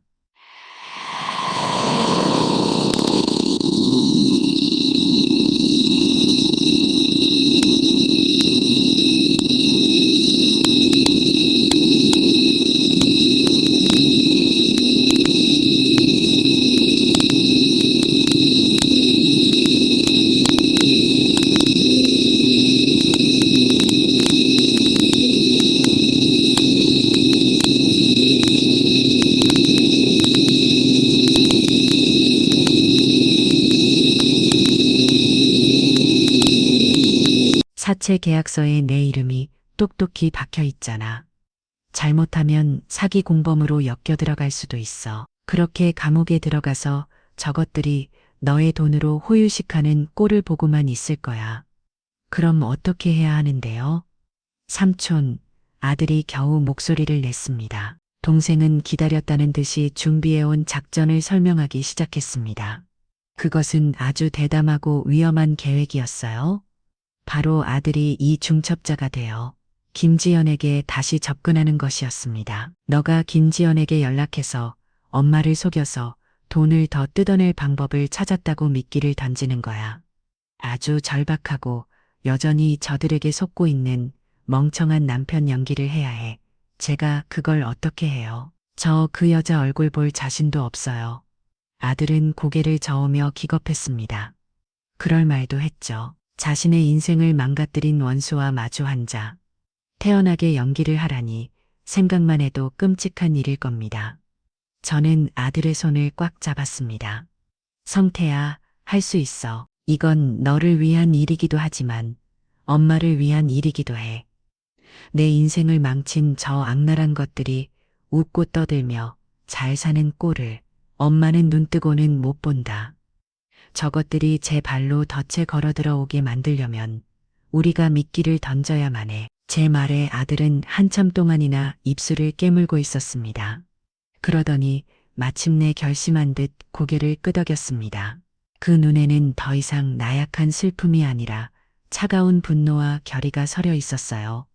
사채 계약서에 내 이름이 똑똑히 박혀 있잖아. 잘못하면 사기 공범으로 엮여 들어갈 수도 있어. 그렇게 감옥에 들어가서 저것들이 너의 돈으로 호유식하는 꼴을 보고만 있을 거야. 그럼 어떻게 해야 하는데요? 삼촌, 아들이 겨우 목소리를 냈습니다. 동생은 기다렸다는 듯이 준비해온 작전을 설명하기 시작했습니다. 그것은 아주 대담하고 위험한 계획이었어요. 바로 아들이 이 중첩자가 되어 김지연에게 다시 접근하는 것이었습니다. 너가 김지연에게 연락해서 엄마를 속여서 돈을 더 뜯어낼 방법을 찾았다고 미끼를 던지는 거야. 아주 절박하고 여전히 저들에게 속고 있는 멍청한 남편 연기를 해야 해. 제가 그걸 어떻게 해요? 저 그 여자 얼굴 볼 자신도 없어요. 아들은 고개를 저으며 기겁했습니다. 그럴 말도 했죠. 자신의 인생을 망가뜨린 원수와 마주 앉아 태연하게 연기를 하라니 생각만 해도 끔찍한 일일 겁니다. 저는 아들의 손을 꽉 잡았습니다. 성태야, 할 수 있어. 이건 너를 위한 일이기도 하지만 엄마를 위한 일이기도 해. 내 인생을 망친 저 악랄한 것들이 웃고 떠들며 잘 사는 꼴을 엄마는 눈뜨고는 못 본다. 저것들이 제 발로 덫에 걸어 들어오게 만들려면 우리가 미끼를 던져야만 해. 제 말에 아들은 한참 동안이나 입술을 깨물고 있었습니다. 그러더니 마침내 결심한 듯 고개를 끄덕였습니다. 그 눈에는 더 이상 나약한 슬픔이 아니라 차가운 분노와 결의가 서려 있었어요.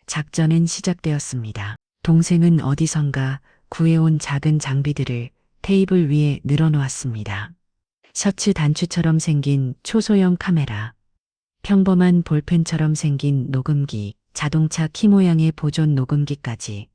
작전은 시작되었습니다. 동생은 어디선가 구해온 작은 장비들을 테이블 위에 늘어놓았습니다. 셔츠 단추처럼 생긴 초소형 카메라, 평범한 볼펜처럼 생긴 녹음기, 자동차 키 모양의 보존 녹음기까지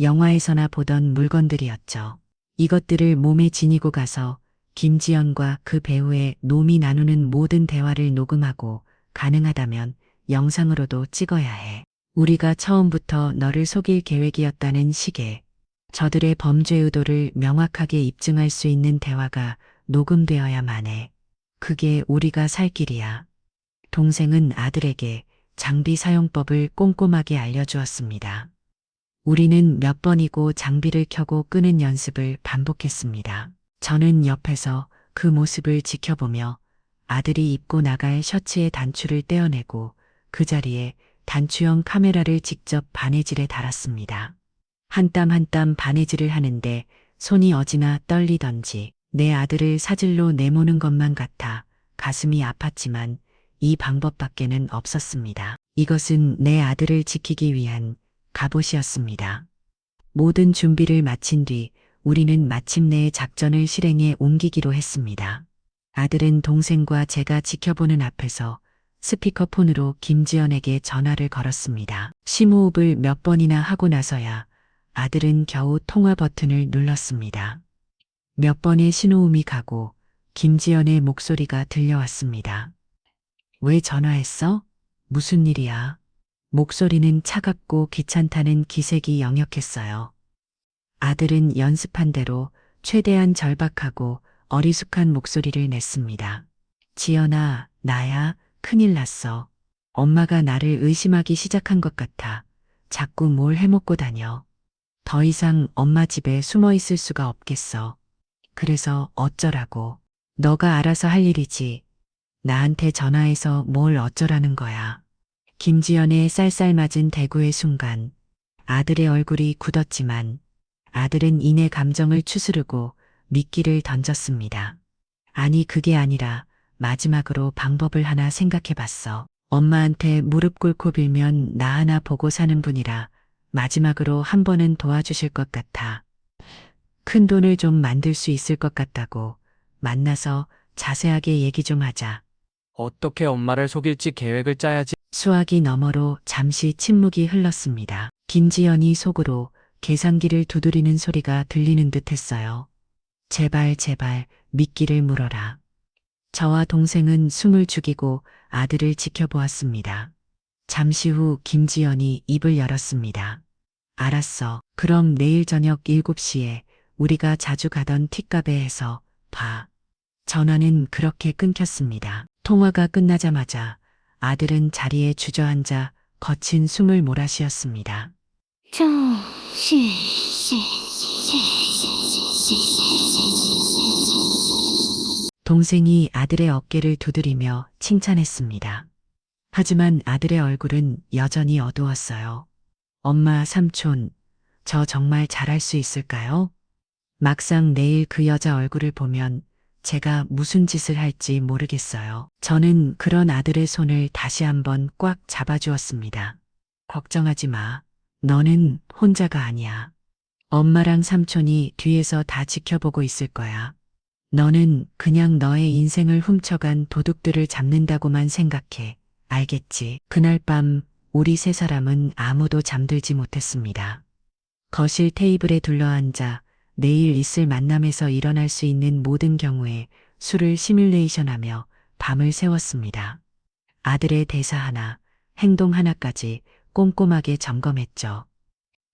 영화에서나 보던 물건들이었죠. 이것들을 몸에 지니고 가서 김지연과 그 배우의 놈이 나누는 모든 대화를 녹음하고 가능하다면 영상으로도 찍어야 해. 우리가 처음부터 너를 속일 계획이었다는 식의 저들의 범죄 의도를 명확하게 입증할 수 있는 대화가 녹음되어야만 해. 그게 우리가 살 길이야. 동생은 아들에게 장비 사용법을 꼼꼼하게 알려주었습니다. 우리는 몇 번이고 장비를 켜고 끄는 연습을 반복했습니다. 저는 옆에서 그 모습을 지켜보며 아들이 입고 나갈 셔츠의 단추를 떼어내고 그 자리에 단추형 카메라를 직접 바느질에 달았습니다. 한 땀 한 땀 바느질을 하는데 손이 어지나 떨리던지 내 아들을 사질로 내모는 것만 같아 가슴이 아팠지만 이 방법밖에는 없었습니다. 이것은 내 아들을 지키기 위한 갑옷이었습니다. 모든 준비를 마친 뒤 우리는 마침내 작전을 실행에 옮기기로 했습니다. 아들은 동생과 제가 지켜보는 앞에서 스피커폰으로 김지연에게 전화를 걸었습니다. 심호흡을 몇 번이나 하고 나서야 아들은 겨우 통화 버튼을 눌렀습니다. 몇 번의 신호음이 가고 김지연의 목소리가 들려왔습니다. 왜 전화했어? 무슨 일이야? 목소리는 차갑고 귀찮다는 기색이 역력했어요. 아들은 연습한 대로 최대한 절박하고 어리숙한 목소리를 냈습니다. 지연아, 나야, 큰일 났어. 엄마가 나를 의심하기 시작한 것 같아. 자꾸 뭘 해먹고 다녀. 더 이상 엄마 집에 숨어 있을 수가 없겠어. 그래서 어쩌라고. 너가 알아서 할 일이지. 나한테 전화해서 뭘 어쩌라는 거야. 김지연의 쌀쌀맞은 대구의 순간 아들의 얼굴이 굳었지만 아들은 이내 감정을 추스르고 미끼를 던졌습니다. 아니 그게 아니라 마지막으로 방법을 하나 생각해 봤어. 엄마한테 무릎 꿇고 빌면 나 하나 보고 사는 분이라 마지막으로 한 번은 도와주실 것 같아. 큰 돈을 좀 만들 수 있을 것 같다고. 만나서 자세하게 얘기 좀 하자. 어떻게 엄마를 속일지 계획을 짜야지. 수화기 너머로 잠시 침묵이 흘렀습니다. 김지연이 속으로 계산기를 두드리는 소리가 들리는 듯 했어요. 제발 제발 미끼를 물어라. 저와 동생은 숨을 죽이고 아들을 지켜보았습니다. 잠시 후 김지연이 입을 열었습니다. 알았어. 그럼 내일 저녁 7시에 우리가 자주 가던 티카베에서 봐. 전화는 그렇게 끊겼습니다. 통화가 끝나자마자 아들은 자리에 주저앉아 거친 숨을 몰아쉬었습니다. 동생이 아들의 어깨를 두드리며 칭찬했습니다. 하지만 아들의 얼굴은 여전히 어두웠어요. 엄마, 삼촌, 저 정말 잘할 수 있을까요? 막상 내일 그 여자 얼굴을 보면 제가 무슨 짓을 할지 모르겠어요. 저는 그런 아들의 손을 다시 한번 꽉 잡아주었습니다. 걱정하지 마. 너는 혼자가 아니야. 엄마랑 삼촌이 뒤에서 다 지켜보고 있을 거야. 너는 그냥 너의 인생을 훔쳐간 도둑들을 잡는다고만 생각해. 알겠지? 그날 밤 우리 세 사람은 아무도 잠들지 못했습니다. 거실 테이블에 둘러앉아 내일 있을 만남에서 일어날 수 있는 모든 경우에 수를 시뮬레이션하며 밤을 새웠습니다. 아들의 대사 하나, 행동 하나까지 꼼꼼하게 점검했죠.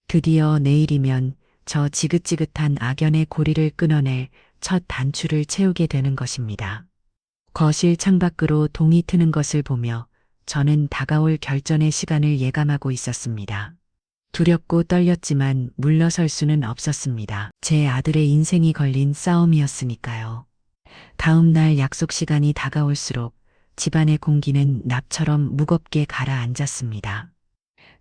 드디어 내일이면 저 지긋지긋한 악연의 고리를 끊어낼 첫 단추를 채우게 되는 것입니다. 거실 창밖으로 동이 트는 것을 보며 저는 다가올 결전의 시간을 예감하고 있었습니다. 두렵고 떨렸지만 물러설 수는 없었습니다. 제 아들의 인생이 걸린 싸움이었으니까요. 다음 날 약속 시간이 다가올수록 집안의 공기는 납처럼 무겁게 가라앉았습니다.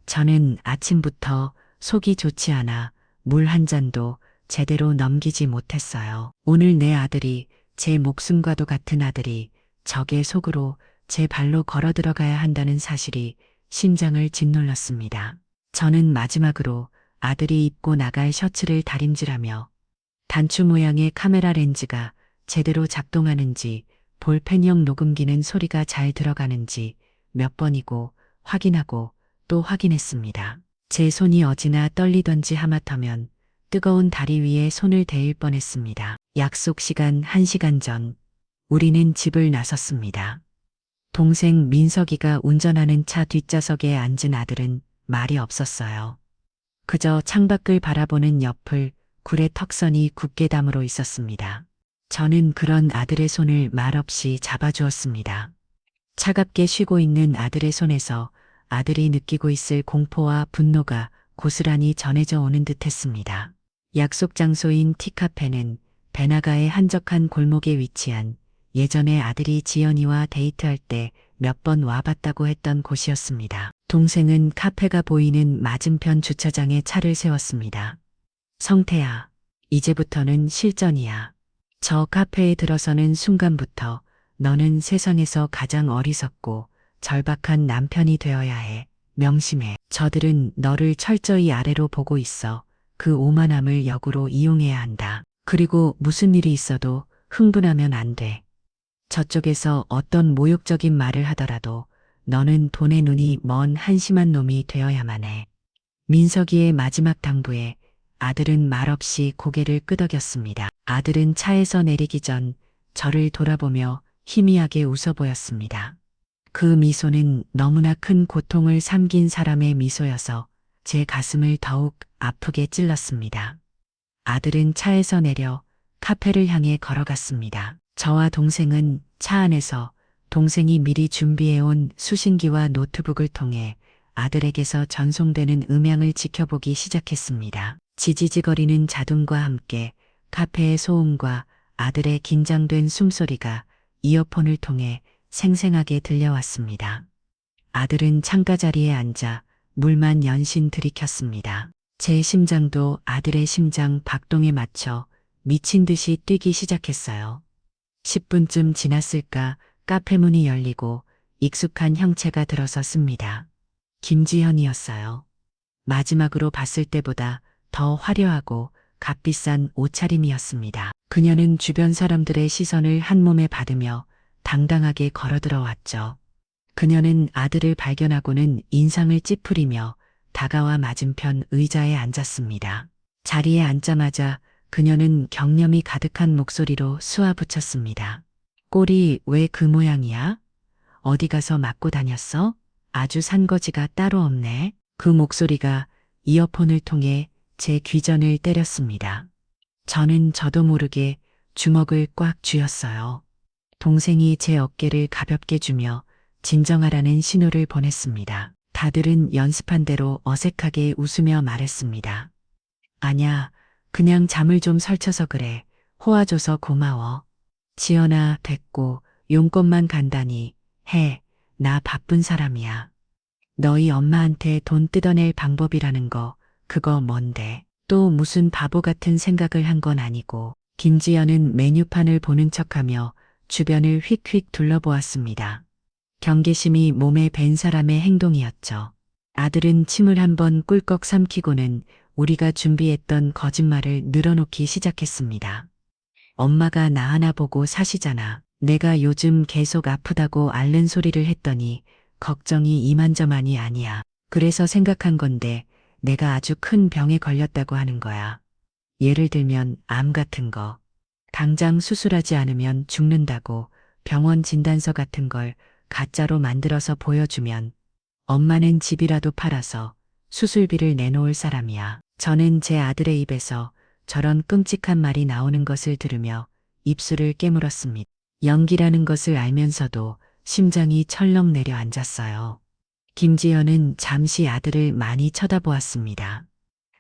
저는 아침부터 속이 좋지 않아 물 한 잔도 제대로 넘기지 못했어요. 오늘 내 아들이, 제 목숨과도 같은 아들이 적의 속으로 제 발로 걸어 들어가야 한다는 사실이 심장을 짓눌렀습니다. 저는 마지막으로 아들이 입고 나갈 셔츠를 다림질하며 단추 모양의 카메라 렌즈가 제대로 작동하는지, 볼펜형 녹음기는 소리가 잘 들어가는지 몇 번이고 확인하고 또 확인했습니다. 제 손이 어지나 떨리던지 하마터면 뜨거운 다리 위에 손을 대일 뻔했습니다. 약속 시간 1시간 전, 우리는 집을 나섰습니다. 동생 민석이가 운전하는 차 뒷좌석에 앉은 아들은 말이 없었어요. 그저 창밖을 바라보는 옆을 굴의 턱선이 굳게 담으로 있었습니다. 저는 그런 아들의 손을 말없이 잡아주었습니다. 차갑게 쉬고 있는 아들의 손에서 아들이 느끼고 있을 공포와 분노가 고스란히 전해져 오는 듯 했습니다. 약속 장소인 티카페는 베나가의 한적한 골목에 위치한 예전에 아들이 지연이와 데이트할 때 몇 번 와봤다고 했던 곳이었습니다. 동생은 카페가 보이는 맞은편 주차장에 차를 세웠습니다. 성태야, 이제부터는 실전이야. 저 카페에 들어서는 순간부터 너는 세상에서 가장 어리석고 절박한 남편이 되어야 해. 명심해. 저들은 너를 철저히 아래로 보고 있어. 그 오만함을 역으로 이용해야 한다. 그리고 무슨 일이 있어도 흥분하면 안 돼. 저쪽에서 어떤 모욕적인 말을 하더라도 너는 돈의 눈이 먼 한심한 놈이 되어야만 해. 민석이의 마지막 당부에 아들은 말없이 고개를 끄덕였습니다. 아들은 차에서 내리기 전 저를 돌아보며 희미하게 웃어 보였습니다. 그 미소는 너무나 큰 고통을 삼긴 사람의 미소여서 제 가슴을 더욱 아프게 찔렀습니다. 아들은 차에서 내려 카페를 향해 걸어갔습니다. 저와 동생은 차 안에서 동생이 미리 준비해온 수신기와 노트북을 통해 아들에게서 전송되는 음향을 지켜보기 시작했습니다. 지지직거리는 자동과 함께 카페의 소음과 아들의 긴장된 숨소리가 이어폰을 통해 생생하게 들려왔습니다. 아들은 창가 자리에 앉아 물만 연신 들이켰습니다. 제 심장도 아들의 심장 박동에 맞춰 미친 듯이 뛰기 시작했어요. 10분쯤 지났을까 카페 문이 열리고 익숙한 형체가 들어섰습니다. 김지현이었어요. 마지막으로 봤을 때보다 더 화려하고 값비싼 옷차림이었습니다. 그녀는 주변 사람들의 시선을 한몸에 받으며 당당하게 걸어들어왔죠. 그녀는 아들을 발견하고는 인상을 찌푸리며 다가와 맞은편 의자에 앉았습니다. 자리에 앉자마자 그녀는 경념이 가득한 목소리로 쏘아붙였습니다. 꼴이 왜 그 모양이야? 어디 가서 맞고 다녔어? 아주 산거지가 따로 없네. 그 목소리가 이어폰을 통해 제 귀전을 때렸습니다. 저는 저도 모르게 주먹을 꽉 쥐었어요. 동생이 제 어깨를 가볍게 주며 진정하라는 신호를 보냈습니다. 다들은 연습한 대로 어색하게 웃으며 말했습니다. 아냐, 그냥 잠을 좀 설쳐서 그래. 호와줘서 고마워. 지연아, 됐고 용건만 간단히 해. 나 바쁜 사람이야. 너희 엄마한테 돈 뜯어낼 방법이라는 거 그거 뭔데? 또 무슨 바보 같은 생각을 한 건 아니고. 김지연은 메뉴판을 보는 척하며 주변을 휙휙 둘러보았습니다. 경계심이 몸에 밴 사람의 행동이었죠. 아들은 침을 한번 꿀꺽 삼키고는 우리가 준비했던 거짓말을 늘어놓기 시작했습니다. 엄마가 나 하나 보고 사시잖아. 내가 요즘 계속 아프다고 앓는 소리를 했더니 걱정이 이만저만이 아니야. 그래서 생각한 건데 내가 아주 큰 병에 걸렸다고 하는 거야. 예를 들면 암 같은 거. 당장 수술하지 않으면 죽는다고 병원 진단서 같은 걸 가짜로 만들어서 보여주면 엄마는 집이라도 팔아서 수술비를 내놓을 사람이야. 저는 제 아들의 입에서 저런 끔찍한 말이 나오는 것을 들으며 입술을 깨물었습니다. 연기라는 것을 알면서도 심장이 철렁 내려앉았어요. 김지연은 잠시 아들을 많이 쳐다보았습니다.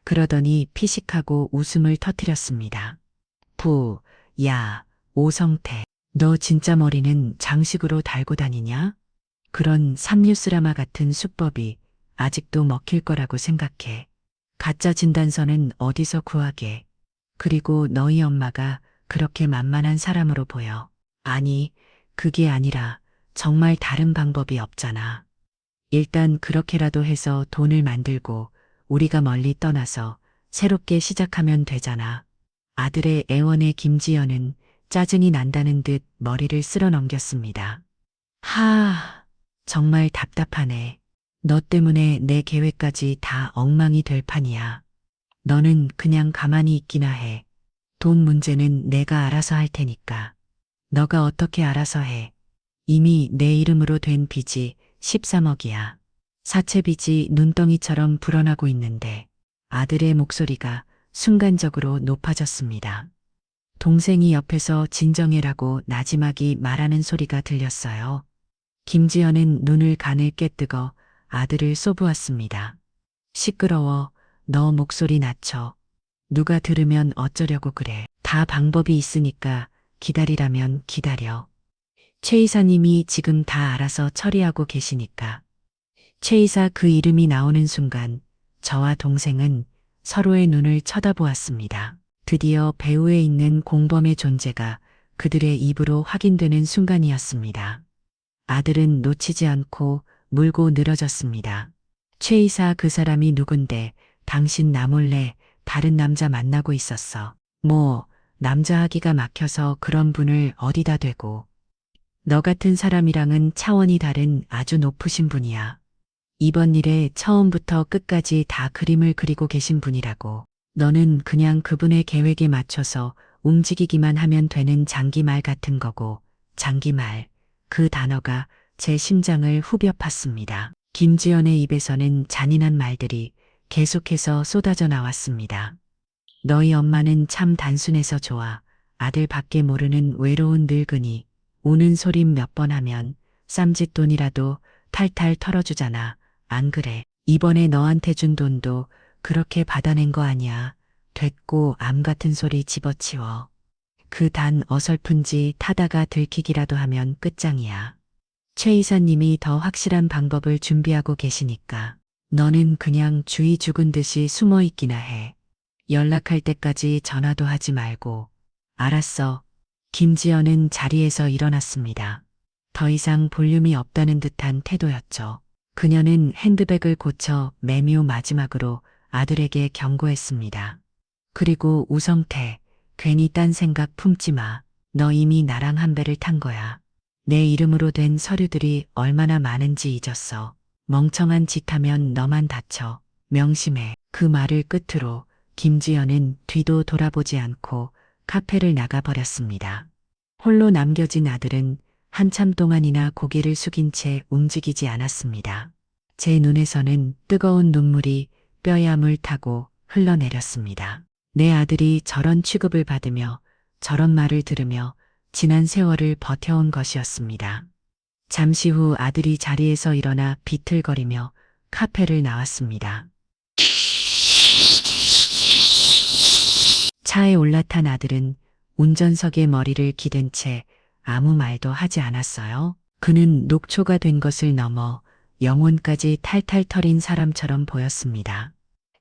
그러더니 피식하고 웃음을 터뜨렸습니다. 야, 오성태. 너 진짜 머리는 장식으로 달고 다니냐? 그런 삼류스라마 같은 수법이 아직도 먹힐 거라고 생각해. 가짜 진단서는 어디서 구하게. 그리고 너희 엄마가 그렇게 만만한 사람으로 보여. 아니, 그게 아니라 정말 다른 방법이 없잖아. 일단 그렇게라도 해서 돈을 만들고 우리가 멀리 떠나서 새롭게 시작하면 되잖아. 아들의 애원에 김지연은 짜증이 난다는 듯 머리를 쓸어 넘겼습니다. 정말 답답하네. 너 때문에 내 계획까지 다 엉망이 될 판이야. 너는 그냥 가만히 있기나 해. 돈 문제는 내가 알아서 할 테니까. 너가 어떻게 알아서 해. 이미 내 이름으로 된 빚이 13억이야. 사채빚이 눈덩이처럼 불어나고 있는데 아들의 목소리가 순간적으로 높아졌습니다. 동생이 옆에서 진정해라고 나지막이 말하는 소리가 들렸어요. 김지연은 눈을 가늘게 뜨고 아들을 쏘보았습니다. 시끄러워. 너 목소리 낮춰. 누가 들으면 어쩌려고 그래. 다 방법이 있으니까 기다리라면 기다려. 최 이사님이 지금 다 알아서 처리하고 계시니까. 최 이사 그 이름이 나오는 순간 저와 동생은 서로의 눈을 쳐다보았습니다. 드디어 배후에 있는 공범의 존재가 그들의 입으로 확인되는 순간이었습니다. 아들은 놓치지 않고 물고 늘어졌습니다. 최 이사 그 사람이 누군데 당신 나 몰래 다른 남자 만나고 있었어. 남자 하기가 막혀서 그런 분을 어디다 대고. 너 같은 사람이랑은 차원이 다른 아주 높으신 분이야. 이번 일에 처음부터 끝까지 다 그림을 그리고 계신 분이라고. 너는 그냥 그분의 계획에 맞춰서 움직이기만 하면 되는 장기말 같은 거고. 장기말. 그 단어가 제 심장을 후벼 팠습니다. 김지연의 입에서는 잔인한 말들이 계속해서 쏟아져 나왔습니다. 너희 엄마는 참 단순해서 좋아. 아들밖에 모르는 외로운 늙은이. 우는 소리 몇 번 하면 쌈짓돈이라도 탈탈 털어주잖아. 안 그래? 이번에 너한테 준 돈도 그렇게 받아낸 거 아니야. 됐고 암 같은 소리 집어치워. 그 단 어설픈지 타다가 들키기라도 하면 끝장이야. 최 이사님이 더 확실한 방법을 준비하고 계시니까 너는 그냥 주의 죽은 듯이 숨어 있기나 해. 연락할 때까지 전화도 하지 말고. 알았어. 김지연은 자리에서 일어났습니다. 더 이상 볼륨이 없다는 듯한 태도였죠. 그녀는 핸드백을 고쳐 매뮤 마지막으로 아들에게 경고했습니다. 그리고 우성태, 괜히 딴 생각 품지 마. 너 이미 나랑 한 배를 탄 거야. 내 이름으로 된 서류들이 얼마나 많은지 잊었어. 멍청한 짓 하면 너만 다쳐. 명심해. 그 말을 끝으로 김지연은 뒤도 돌아보지 않고 카페를 나가버렸습니다. 홀로 남겨진 아들은 한참 동안이나 고개를 숙인 채 움직이지 않았습니다. 제 눈에서는 뜨거운 눈물이 뼈야물 타고 흘러내렸습니다. 내 아들이 저런 취급을 받으며 저런 말을 들으며 지난 세월을 버텨온 것이었습니다. 잠시 후 아들이 자리에서 일어나 비틀거리며 카페를 나왔습니다. 차에 올라탄 아들은 운전석에 머리를 기댄 채 아무 말도 하지 않았어요. 그는 녹초가 된 것을 넘어 영혼까지 탈탈 털인 사람처럼 보였습니다.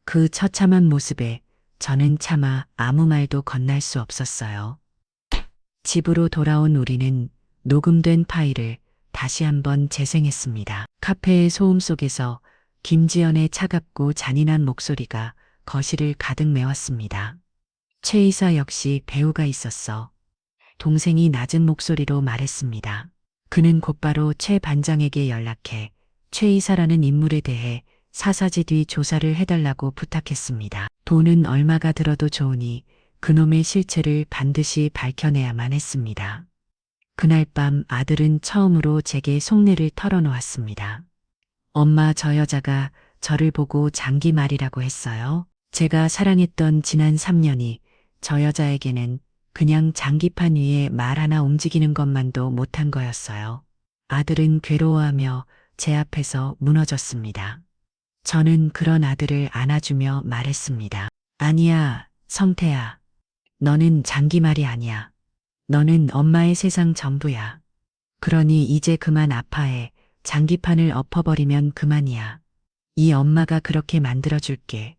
그 처참한 모습에 저는 차마 아무 말도 건넬 수 없었어요. 집으로 돌아온 우리는 녹음된 파일을 다시 한번 재생했습니다. 카페의 소음 속에서 김지연의 차갑고 잔인한 목소리가 거실을 가득 메웠습니다. 최 이사 역시 배우가 있었어. 동생이 낮은 목소리로 말했습니다. 그는 곧바로 최 반장에게 연락해 최 이사라는 인물에 대해 사사지뒤 조사를 해달라고 부탁했습니다. 돈은 얼마가 들어도 좋으니 그놈의 실체를 반드시 밝혀내야만 했습니다. 그날 밤 아들은 처음으로 제게 속내를 털어놓았습니다. 엄마, 저 여자가 저를 보고 장기말이라고 했어요. 제가 사랑했던 지난 3년이 저 여자에게는 그냥 장기판 위에 말 하나 움직이는 것만도 못한 거였어요. 아들은 괴로워하며 제 앞에서 무너졌습니다. 저는 그런 아들을 안아주며 말했습니다. 아니야, 성태야. 너는 장기말이 아니야. 너는 엄마의 세상 전부야. 그러니 이제 그만 아파해. 장기판을 엎어버리면 그만이야. 이 엄마가 그렇게 만들어줄게.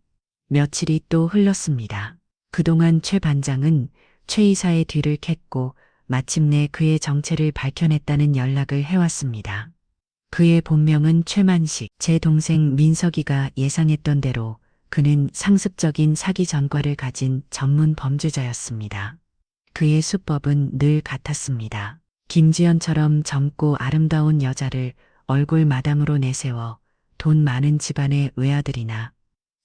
며칠이 또 흘렀습니다. 그동안 최 반장은 최 이사의 뒤를 캤고 마침내 그의 정체를 밝혀냈다는 연락을 해왔습니다. 그의 본명은 최만식. 제 동생 민석이가 예상했던 대로 그는 상습적인 사기 전과를 가진 전문 범죄자였습니다. 그의 수법은 늘 같았습니다. 김지연처럼 젊고 아름다운 여자를 얼굴 마담으로 내세워 돈 많은 집안의 외아들이나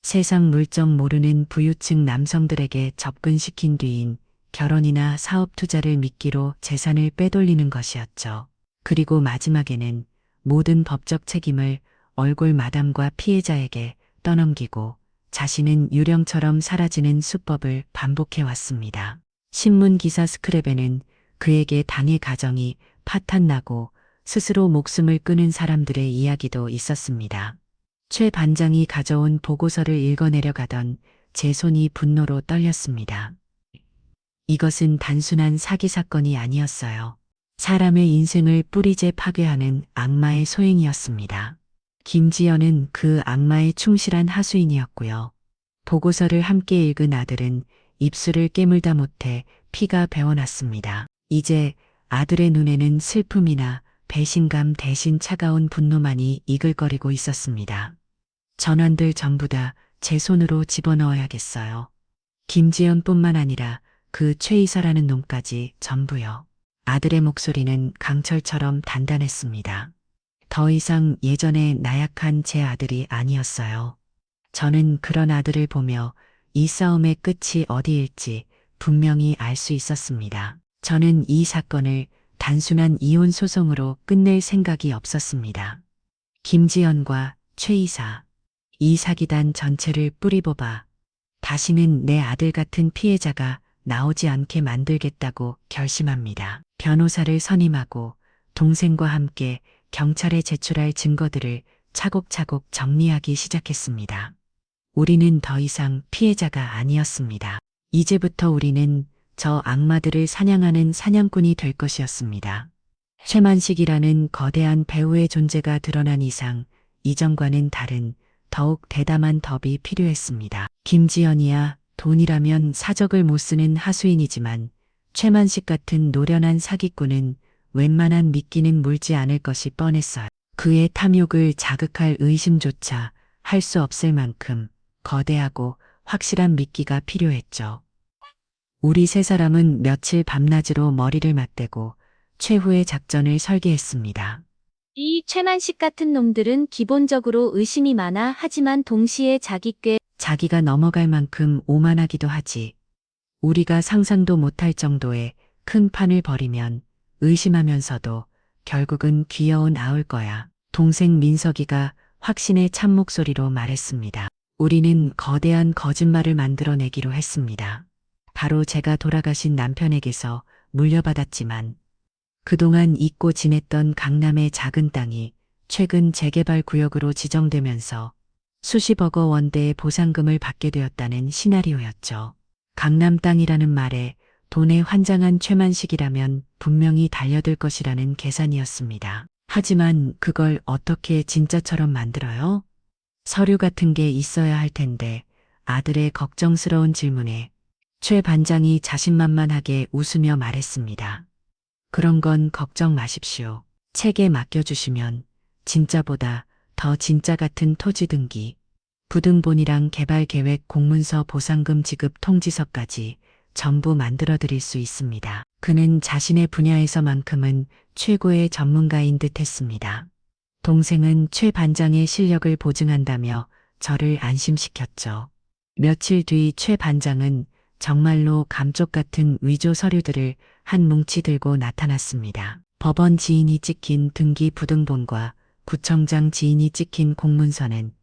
세상 물정 모르는 부유층 남성들에게 접근시킨 뒤인 결혼이나 사업 투자를 미끼로 재산을 빼돌리는 것이었죠. 그리고 마지막에는 모든 법적 책임을 얼굴 마담과 피해자에게 떠넘기고 자신은 유령처럼 사라지는 수법을 반복해왔습니다. 신문 기사 스크랩에는 그에게 당의 가정이 파탄나고 스스로 목숨을 끊은 사람들의 이야기도 있었습니다. 최 반장이 가져온 보고서를 읽어내려가던 제 손이 분노로 떨렸습니다. 이것은 단순한 사기 사건이 아니었어요. 사람의 인생을 뿌리째 파괴하는 악마의 소행이었습니다. 김지연은 그 악마의 충실한 하수인이었고요. 보고서를 함께 읽은 아들은 입술을 깨물다 못해 피가 배어났습니다. 이제 아들의 눈에는 슬픔이나 배신감 대신 차가운 분노만이 이글거리고 있었습니다. 전환들 전부 다 제 손으로 집어넣어야겠어요. 김지연뿐만 아니라 그 최 이사라는 놈까지 전부요. 아들의 목소리는 강철처럼 단단했습니다. 더 이상 예전에 나약한 제 아들이 아니었어요. 저는 그런 아들을 보며 이 싸움의 끝이 어디일지 분명히 알 수 있었습니다. 저는 이 사건을 단순한 이혼 소송으로 끝낼 생각이 없었습니다. 김지연과 최 이사, 이 사기단 전체를 뿌리뽑아 다시는 내 아들 같은 피해자가 나오지 않게 만들겠다고 결심합니다. 변호사를 선임하고 동생과 함께 경찰에 제출할 증거들을 차곡차곡 정리하기 시작했습니다. 우리는 더 이상 피해자가 아니었습니다. 이제부터 우리는 저 악마들을 사냥하는 사냥꾼이 될 것이었습니다. 최만식이라는 거대한 배우의 존재가 드러난 이상 이전과는 다른 더욱 대담한 덫이 필요했습니다. 김지연이야 돈이라면 사적을 못 쓰는 하수인이지만 최만식 같은 노련한 사기꾼은 웬만한 미끼는 물지 않을 것이 뻔했어요. 그의 탐욕을 자극할 의심조차 할 수 없을 만큼 거대하고 확실한 미끼가 필요했죠. 우리 세 사람은 며칠 밤낮으로 머리를 맞대고 최후의 작전을 설계했습니다. 이 최만식 같은 놈들은 기본적으로 의심이 많아 하지만 동시에 자기가 넘어갈 만큼 오만하기도 하지. 우리가 상상도 못할 정도의 큰 판을 벌이면 의심하면서도 결국은 귀여운 아울 거야. 동생 민석이가 확신의 찬 목소리로 말했습니다. 우리는 거대한 거짓말을 만들어내기로 했습니다. 바로 제가 돌아가신 남편에게서 물려받았지만 그동안 잊고 지냈던 강남의 작은 땅이 최근 재개발 구역으로 지정되면서 수십억여 원대의 보상금을 받게 되었다는 시나리오였죠. 강남 땅이라는 말에 돈에 환장한 최만식이라면 분명히 달려들 것이라는 계산이었습니다. 하지만 그걸 어떻게 진짜처럼 만들어요? 서류 같은 게 있어야 할 텐데 아들의 걱정스러운 질문에 최 반장이 자신만만하게 웃으며 말했습니다. 그런 건 걱정 마십시오. 책에 맡겨주시면 진짜보다 더 진짜 같은 토지 등기, 부등본이랑 개발계획 공문서 보상금 지급 통지서까지 전부 만들어드릴 수 있습니다. 그는 자신의 분야에서만큼은 최고의 전문가인 듯 했습니다. 동생은 최 반장의 실력을 보증한다며 저를 안심시켰죠. 며칠 뒤 최 반장은 정말로 감쪽 같은 위조 서류들을 한 뭉치 들고 나타났습니다. 법원 지인이 찍힌 등기 부등본과 구청장 지인이 찍힌 공문서는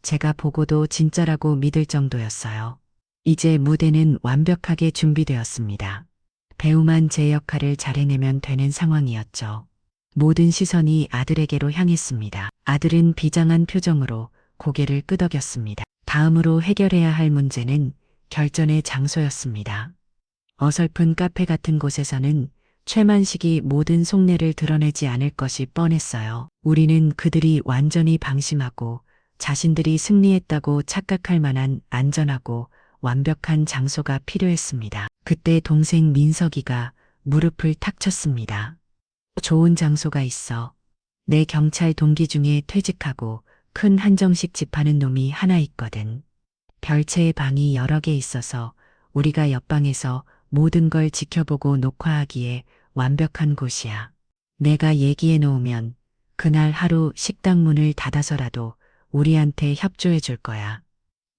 제가 보고도 진짜라고 믿을 정도였어요. 이제 무대는 완벽하게 준비되었습니다. 배우만 제 역할을 잘 해내면 되는 상황이었죠. 모든 시선이 아들에게로 향했습니다. 아들은 비장한 표정으로 고개를 끄덕였습니다. 다음으로 해결해야 할 문제는 결전의 장소였습니다. 어설픈 카페 같은 곳에서는 최만식이 모든 속내를 드러내지 않을 것이 뻔했어요. 우리는 그들이 완전히 방심하고 자신들이 승리했다고 착각할 만한 안전하고 완벽한 장소가 필요했습니다. 그때 동생 민석이가 무릎을 탁 쳤습니다. 좋은 장소가 있어. 내 경찰 동기 중에 퇴직하고 큰 한정식 집하는 놈이 하나 있거든. 별채의 방이 여러 개 있어서 우리가 옆방에서 모든 걸 지켜보고 녹화하기에 완벽한 곳이야. 내가 얘기해 놓으면 그날 하루 식당 문을 닫아서라도 우리한테 협조해 줄 거야.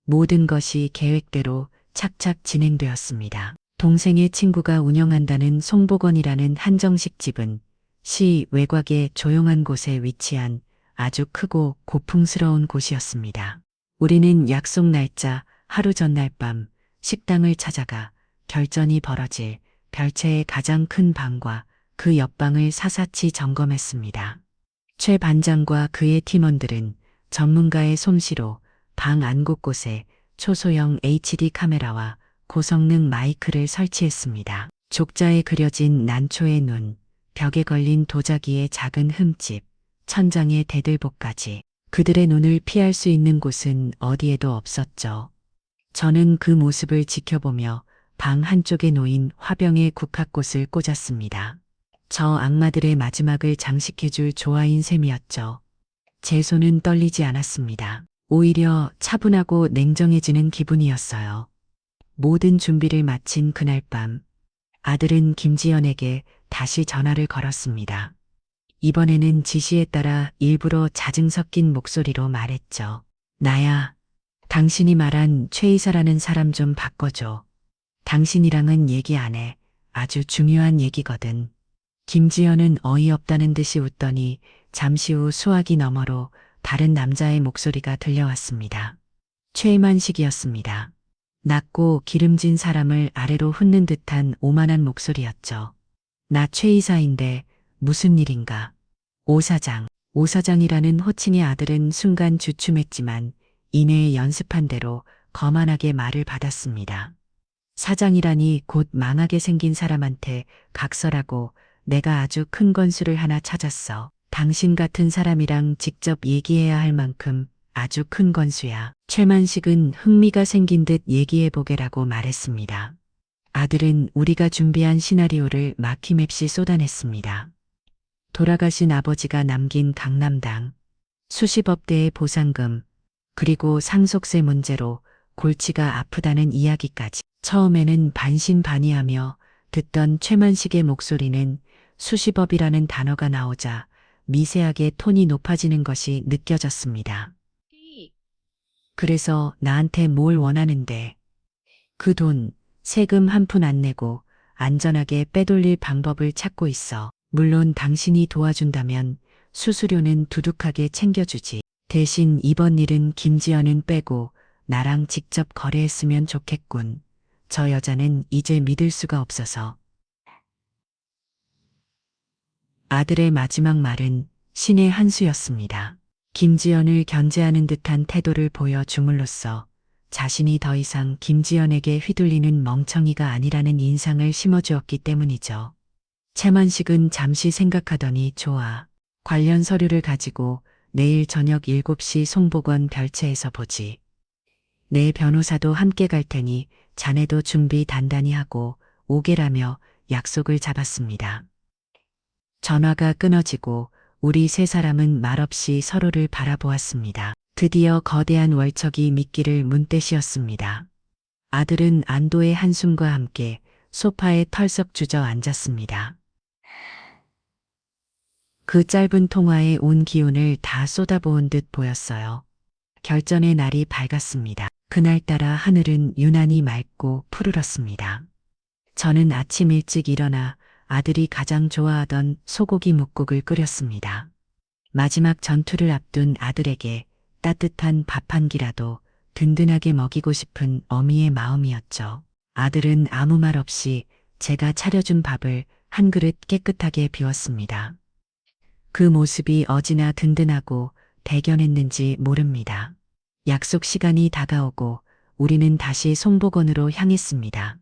모든 것이 계획대로 착착 진행되었습니다. 동생의 친구가 운영한다는 송복원이라는 한정식 집은 시 외곽의 조용한 곳에 위치한 아주 크고 고풍스러운 곳이었습니다. 우리는 약속 날짜 하루 전날 밤 식당을 찾아가 결전이 벌어질 별채의 가장 큰 방과 그 옆방을 사사치 점검했습니다. 최 반장과 그의 팀원들은 전문가의 솜씨로 방 안 곳곳에 초소형 HD 카메라와 고성능 마이크를 설치했습니다. 족자에 그려진 난초의 눈, 벽에 걸린 도자기의 작은 흠집, 천장의 대들보까지 그들의 눈을 피할 수 있는 곳은 어디에도 없었죠. 저는 그 모습을 지켜보며 방 한쪽에 놓인 화병의 국화꽃을 꽂았습니다. 저 악마들의 마지막을 장식해줄 조화인 셈이었죠. 제 손은 떨리지 않았습니다. 오히려 차분하고 냉정해지는 기분이었어요. 모든 준비를 마친 그날 밤, 아들은 김지연에게 다시 전화를 걸었습니다. 이번에는 지시에 따라 일부러 자증 섞인 목소리로 말했죠. 나야, 당신이 말한 최 이사라는 사람 좀 바꿔줘. 당신이랑은 얘기 안 해. 아주 중요한 얘기거든. 김지연은 어이없다는 듯이 웃더니 잠시 후 수화기 너머로 다른 남자의 목소리가 들려왔습니다. 최만식이었습니다. 낮고 기름진 사람을 아래로 훑는 듯한 오만한 목소리였죠. 나 최 이사인데 무슨 일인가? 오 사장. 오 사장이라는 호칭의 아들은 순간 주춤했지만 이내에 연습한 대로 거만하게 말을 받았습니다. 사장이라니 곧 망하게 생긴 사람한테 각설하고 내가 아주 큰 건수를 하나 찾았어. 당신 같은 사람이랑 직접 얘기해야 할 만큼 아주 큰 건수야. 최만식은 흥미가 생긴 듯 얘기해보게라고 말했습니다. 아들은 우리가 준비한 시나리오를 막힘없이 쏟아냈습니다. 돌아가신 아버지가 남긴 강남당, 수십억 대의 보상금, 그리고 상속세 문제로 골치가 아프다는 이야기까지. 처음에는 반신반의하며 듣던 최만식의 목소리는 수십억이라는 단어가 나오자 미세하게 톤이 높아지는 것이 느껴졌습니다. 그래서 나한테 뭘 원하는데? 그 돈, 세금 한 푼 안 내고 안전하게 빼돌릴 방법을 찾고 있어. 물론 당신이 도와준다면 수수료는 두둑하게 챙겨주지. 대신 이번 일은 김지연은 빼고 나랑 직접 거래했으면 좋겠군. 저 여자는 이제 믿을 수가 없어서. 아들의 마지막 말은 신의 한 수였습니다. 김지연을 견제하는 듯한 태도를 보여 줌으로써 자신이 더 이상 김지연에게 휘둘리는 멍청이가 아니라는 인상을 심어주었기 때문이죠. 최만식은 잠시 생각하더니 좋아. 관련 서류를 가지고 내일 저녁 7시 송복원 별채에서 보지. 내 변호사도 함께 갈 테니 자네도 준비 단단히 하고 오게라며 약속을 잡았습니다. 전화가 끊어지고 우리 세 사람은 말없이 서로를 바라보았습니다. 드디어 거대한 월척이 미끼를 문대시었습니다. 아들은 안도의 한숨과 함께 소파에 털썩 주저앉았습니다. 그 짧은 통화에 온 기운을 다 쏟아부은 듯 보였어요. 결전의 날이 밝았습니다. 그날따라 하늘은 유난히 맑고 푸르렀습니다. 저는 아침 일찍 일어나 아들이 가장 좋아하던 소고기 뭇국을 끓였습니다. 마지막 전투를 앞둔 아들에게 따뜻한 밥 한 끼라도 든든하게 먹이고 싶은 어미의 마음이었죠. 아들은 아무 말 없이 제가 차려준 밥을 한 그릇 깨끗하게 비웠습니다. 그 모습이 어찌나 든든하고 대견했는지 모릅니다. 약속 시간이 다가오고 우리는 다시 송복원으로 향했습니다.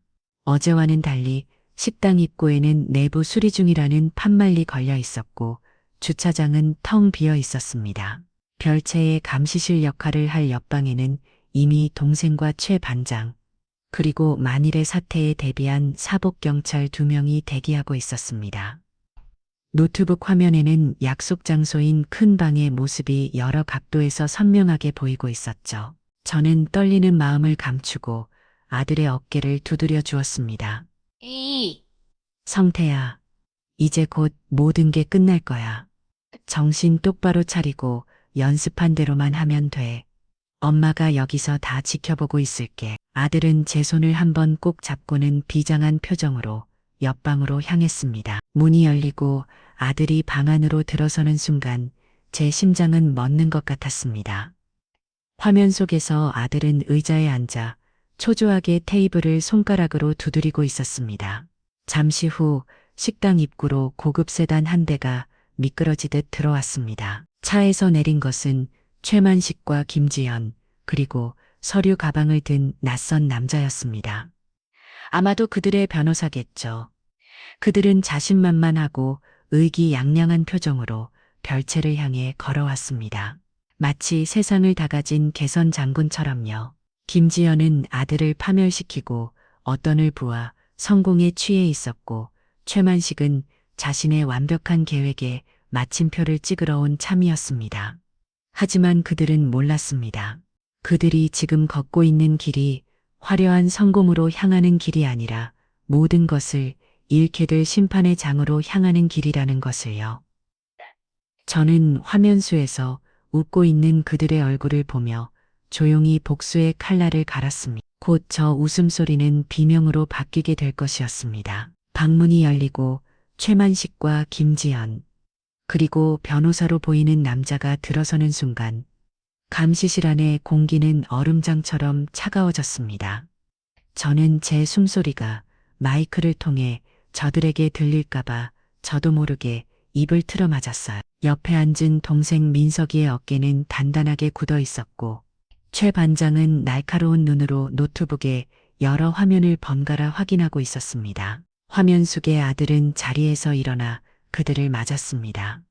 어제와는 달리 식당 입구에는 내부 수리 중이라는 판말리 걸려 있었고 주차장은 텅 비어 있었습니다. 별채의 감시실 역할을 할 옆방에는 이미 동생과 최 반장, 그리고 만일의 사태에 대비한 사복경찰 2명이 대기하고 있었습니다. 노트북 화면에는 약속 장소인 큰 방의 모습이 여러 각도에서 선명하게 보이고 있었죠. 저는 떨리는 마음을 감추고 아들의 어깨를 두드려 주었습니다. 에이, 성태야, 이제 곧 모든 게 끝날 거야. 정신 똑바로 차리고 연습한 대로만 하면 돼. 엄마가 여기서 다 지켜보고 있을게. 아들은 제 손을 한번 꼭 잡고는 비장한 표정으로 옆방으로 향했습니다. 문이 열리고 아들이 방 안으로 들어서는 순간 제 심장은 멎는 것 같았습니다. 화면 속에서 아들은 의자에 앉아 초조하게 테이블을 손가락으로 두드리고 있었습니다. 잠시 후 식당 입구로 고급 세단 한 대가 미끄러지듯 들어왔습니다. 차에서 내린 것은 최만식과 김지연, 그리고 서류 가방을 든 낯선 남자였습니다. 아마도 그들의 변호사겠죠. 그들은 자신만만하고 의기양양한 표정으로 별채를 향해 걸어왔습니다. 마치 세상을 다 가진 개선 장군처럼요. 김지연은 아들을 파멸시키고 어떤을 부아 성공에 취해 있었고 최만식은 자신의 완벽한 계획에 마침표를 찍으러 온 참이었습니다. 하지만 그들은 몰랐습니다. 그들이 지금 걷고 있는 길이 화려한 성공으로 향하는 길이 아니라 모든 것을 잃게 될 심판의 장으로 향하는 길이라는 것을요. 저는 화면수에서 웃고 있는 그들의 얼굴을 보며 조용히 복수의 칼날을 갈았습니다. 곧 저 웃음소리는 비명으로 바뀌게 될 것이었습니다. 방문이 열리고 최만식과 김지연, 그리고 변호사로 보이는 남자가 들어서는 순간 감시실 안의 공기는 얼음장처럼 차가워졌습니다. 저는 제 숨소리가 마이크를 통해 저들에게 들릴까봐 저도 모르게 입을 틀어 맞았어요. 옆에 앉은 동생 민석이의 어깨는 단단하게 굳어 있었고 최 반장은 날카로운 눈으로 노트북에 여러 화면을 번갈아 확인하고 있었습니다. 화면 속의 아들은 자리에서 일어나 그들을 맞았습니다.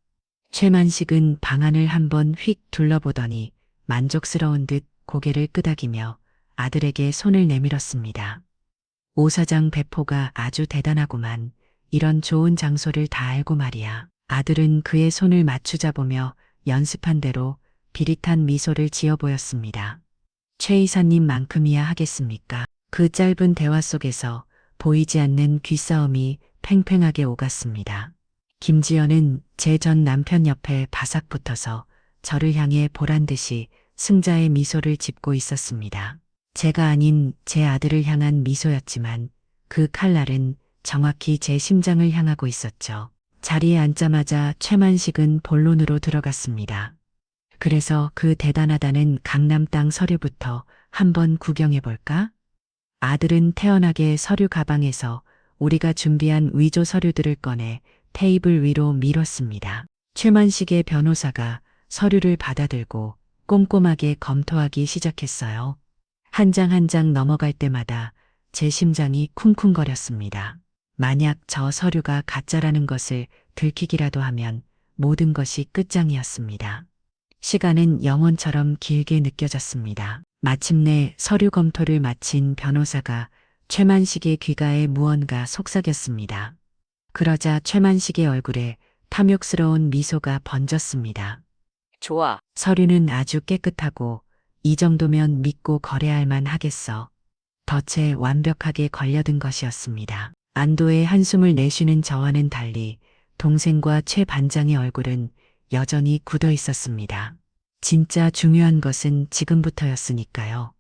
최만식은 방안을 한번 휙 둘러보더니 만족스러운 듯 고개를 끄덕이며 아들에게 손을 내밀었습니다. 오 사장 배포가 아주 대단하구만. 이런 좋은 장소를 다 알고 말이야. 아들은 그의 손을 맞추자 보며 연습한 대로 비릿한 미소를 지어 보였습니다. 최 이사님만큼이야 하겠습니까? 그 짧은 대화 속에서 보이지 않는 귀싸움이 팽팽하게 오갔습니다. 김지연은 제 전 남편 옆에 바삭 붙어서 저를 향해 보란 듯이 승자의 미소를 짓고 있었습니다. 제가 아닌 제 아들을 향한 미소였지만 그 칼날은 정확히 제 심장을 향하고 있었죠. 자리에 앉자마자 최만식은 본론으로 들어갔습니다. 그래서 그 대단하다는 강남 땅 서류부터 한번 구경해 볼까? 아들은 태연하게 서류 가방에서 우리가 준비한 위조 서류들을 꺼내 테이블 위로 밀었습니다. 최만식의 변호사가 서류를 받아들고 꼼꼼하게 검토하기 시작했어요. 한 장 한 장 넘어갈 때마다 제 심장이 쿵쿵거렸습니다. 만약 저 서류가 가짜라는 것을 들키기라도 하면 모든 것이 끝장이었습니다. 시간은 영원처럼 길게 느껴졌습니다. 마침내 서류 검토를 마친 변호사가 최만식의 귀가에 무언가 속삭였습니다. 그러자 최만식의 얼굴에 탐욕스러운 미소가 번졌습니다. 좋아. 서류는 아주 깨끗하고 이 정도면 믿고 거래할 만 하겠어. 덫에 완벽하게 걸려든 것이었습니다. 안도의 한숨을 내쉬는 저와는 달리 동생과 최 반장의 얼굴은 여전히 굳어 있었습니다. 진짜 중요한 것은 지금부터였으니까요.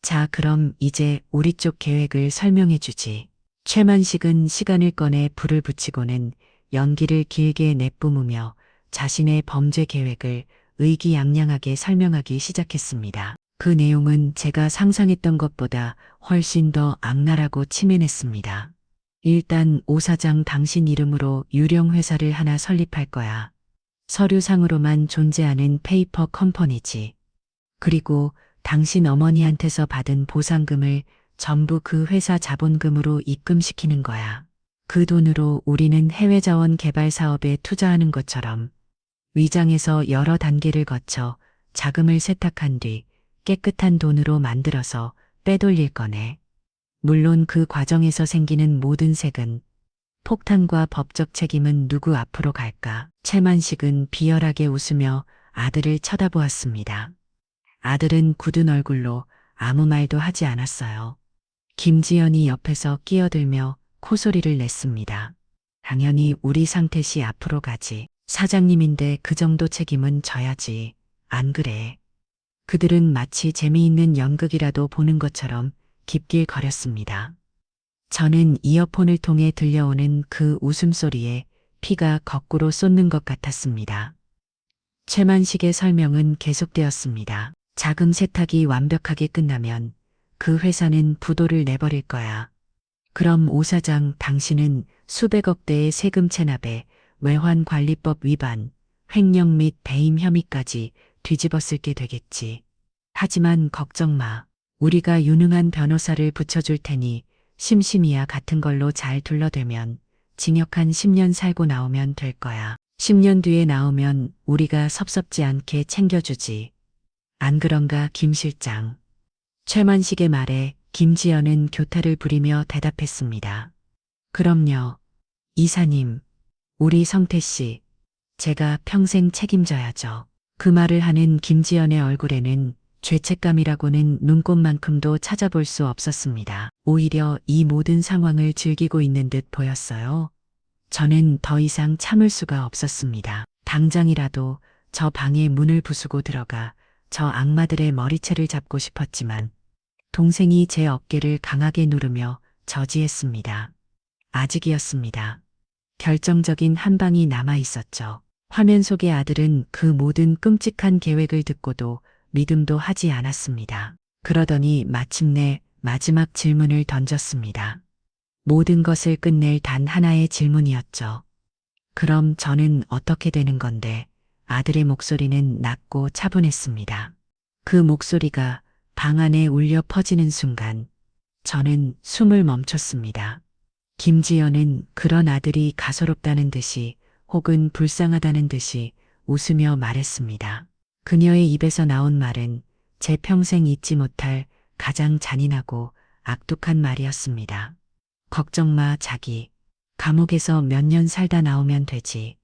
자, 그럼 이제 우리 쪽 계획을 설명해 주지. 최만식은 시간을 꺼내 불을 붙이고는 연기를 길게 내뿜으며 자신의 범죄 계획을 의기양양하게 설명하기 시작했습니다. 그 내용은 제가 상상했던 것보다 훨씬 더 악랄하고 치밀했습니다. 일단 오 사장 당신 이름으로 유령 회사를 하나 설립할 거야. 서류상으로만 존재하는 페이퍼 컴퍼니지. 그리고 당신 어머니한테서 받은 보상금을 전부 그 회사 자본금으로 입금시키는 거야. 그 돈으로 우리는 해외 자원 개발 사업에 투자하는 것처럼 위장해서 여러 단계를 거쳐 자금을 세탁한 뒤 깨끗한 돈으로 만들어서 빼돌릴 거네. 물론 그 과정에서 생기는 모든 세금, 폭탄과 법적 책임은 누구 앞으로 갈까? 최만식은 비열하게 웃으며 아들을 쳐다보았습니다. 아들은 굳은 얼굴로 아무 말도 하지 않았어요. 김지연이 옆에서 끼어들며 코소리를 냈습니다. 당연히 우리 상태시 앞으로 가지. 사장님인데 그 정도 책임은 져야지. 안 그래? 그들은 마치 재미있는 연극이라도 보는 것처럼 깁길거렸습니다. 저는 이어폰을 통해 들려오는 그 웃음소리에 피가 거꾸로 쏟는 것 같았습니다. 최만식의 설명은 계속되었습니다. 자금 세탁이 완벽하게 끝나면 그 회사는 부도를 내버릴 거야. 그럼 오 사장 당신은 수백억 대의 세금 체납에 외환관리법 위반, 횡령 및 배임 혐의까지 뒤집어쓰게 되겠지. 하지만 걱정 마. 우리가 유능한 변호사를 붙여줄 테니 심심이야 같은 걸로 잘 둘러대면 징역 한 10년 살고 나오면 될 거야. 10년 뒤에 나오면 우리가 섭섭지 않게 챙겨주지. 안 그런가 김 실장. 최만식의 말에 김지연은 교타를 부리며 대답했습니다. 그럼요. 이사님, 우리 성태 씨, 제가 평생 책임져야죠. 그 말을 하는 김지연의 얼굴에는 죄책감이라고는 눈곱만큼도 찾아볼 수 없었습니다. 오히려 이 모든 상황을 즐기고 있는 듯 보였어요. 저는 더 이상 참을 수가 없었습니다. 당장이라도 저 방에 문을 부수고 들어가 저 악마들의 머리채를 잡고 싶었지만 동생이 제 어깨를 강하게 누르며 저지했습니다. 아직이었습니다. 결정적인 한 방이 남아 있었죠. 화면 속의 아들은 그 모든 끔찍한 계획을 듣고도 믿음도 하지 않았습니다. 그러더니 마침내 마지막 질문을 던졌습니다. 모든 것을 끝낼 단 하나의 질문이었죠. 그럼 저는 어떻게 되는 건데? 아들의 목소리는 낮고 차분했습니다. 그 목소리가 방 안에 울려 퍼지는 순간 저는 숨을 멈췄습니다. 김지연은 그런 아들이 가소롭다는 듯이 혹은 불쌍하다는 듯이 웃으며 말했습니다. 그녀의 입에서 나온 말은 제 평생 잊지 못할 가장 잔인하고 악독한 말이었습니다. 걱정 마, 자기. 감옥에서 몇 년 살다 나오면 되지.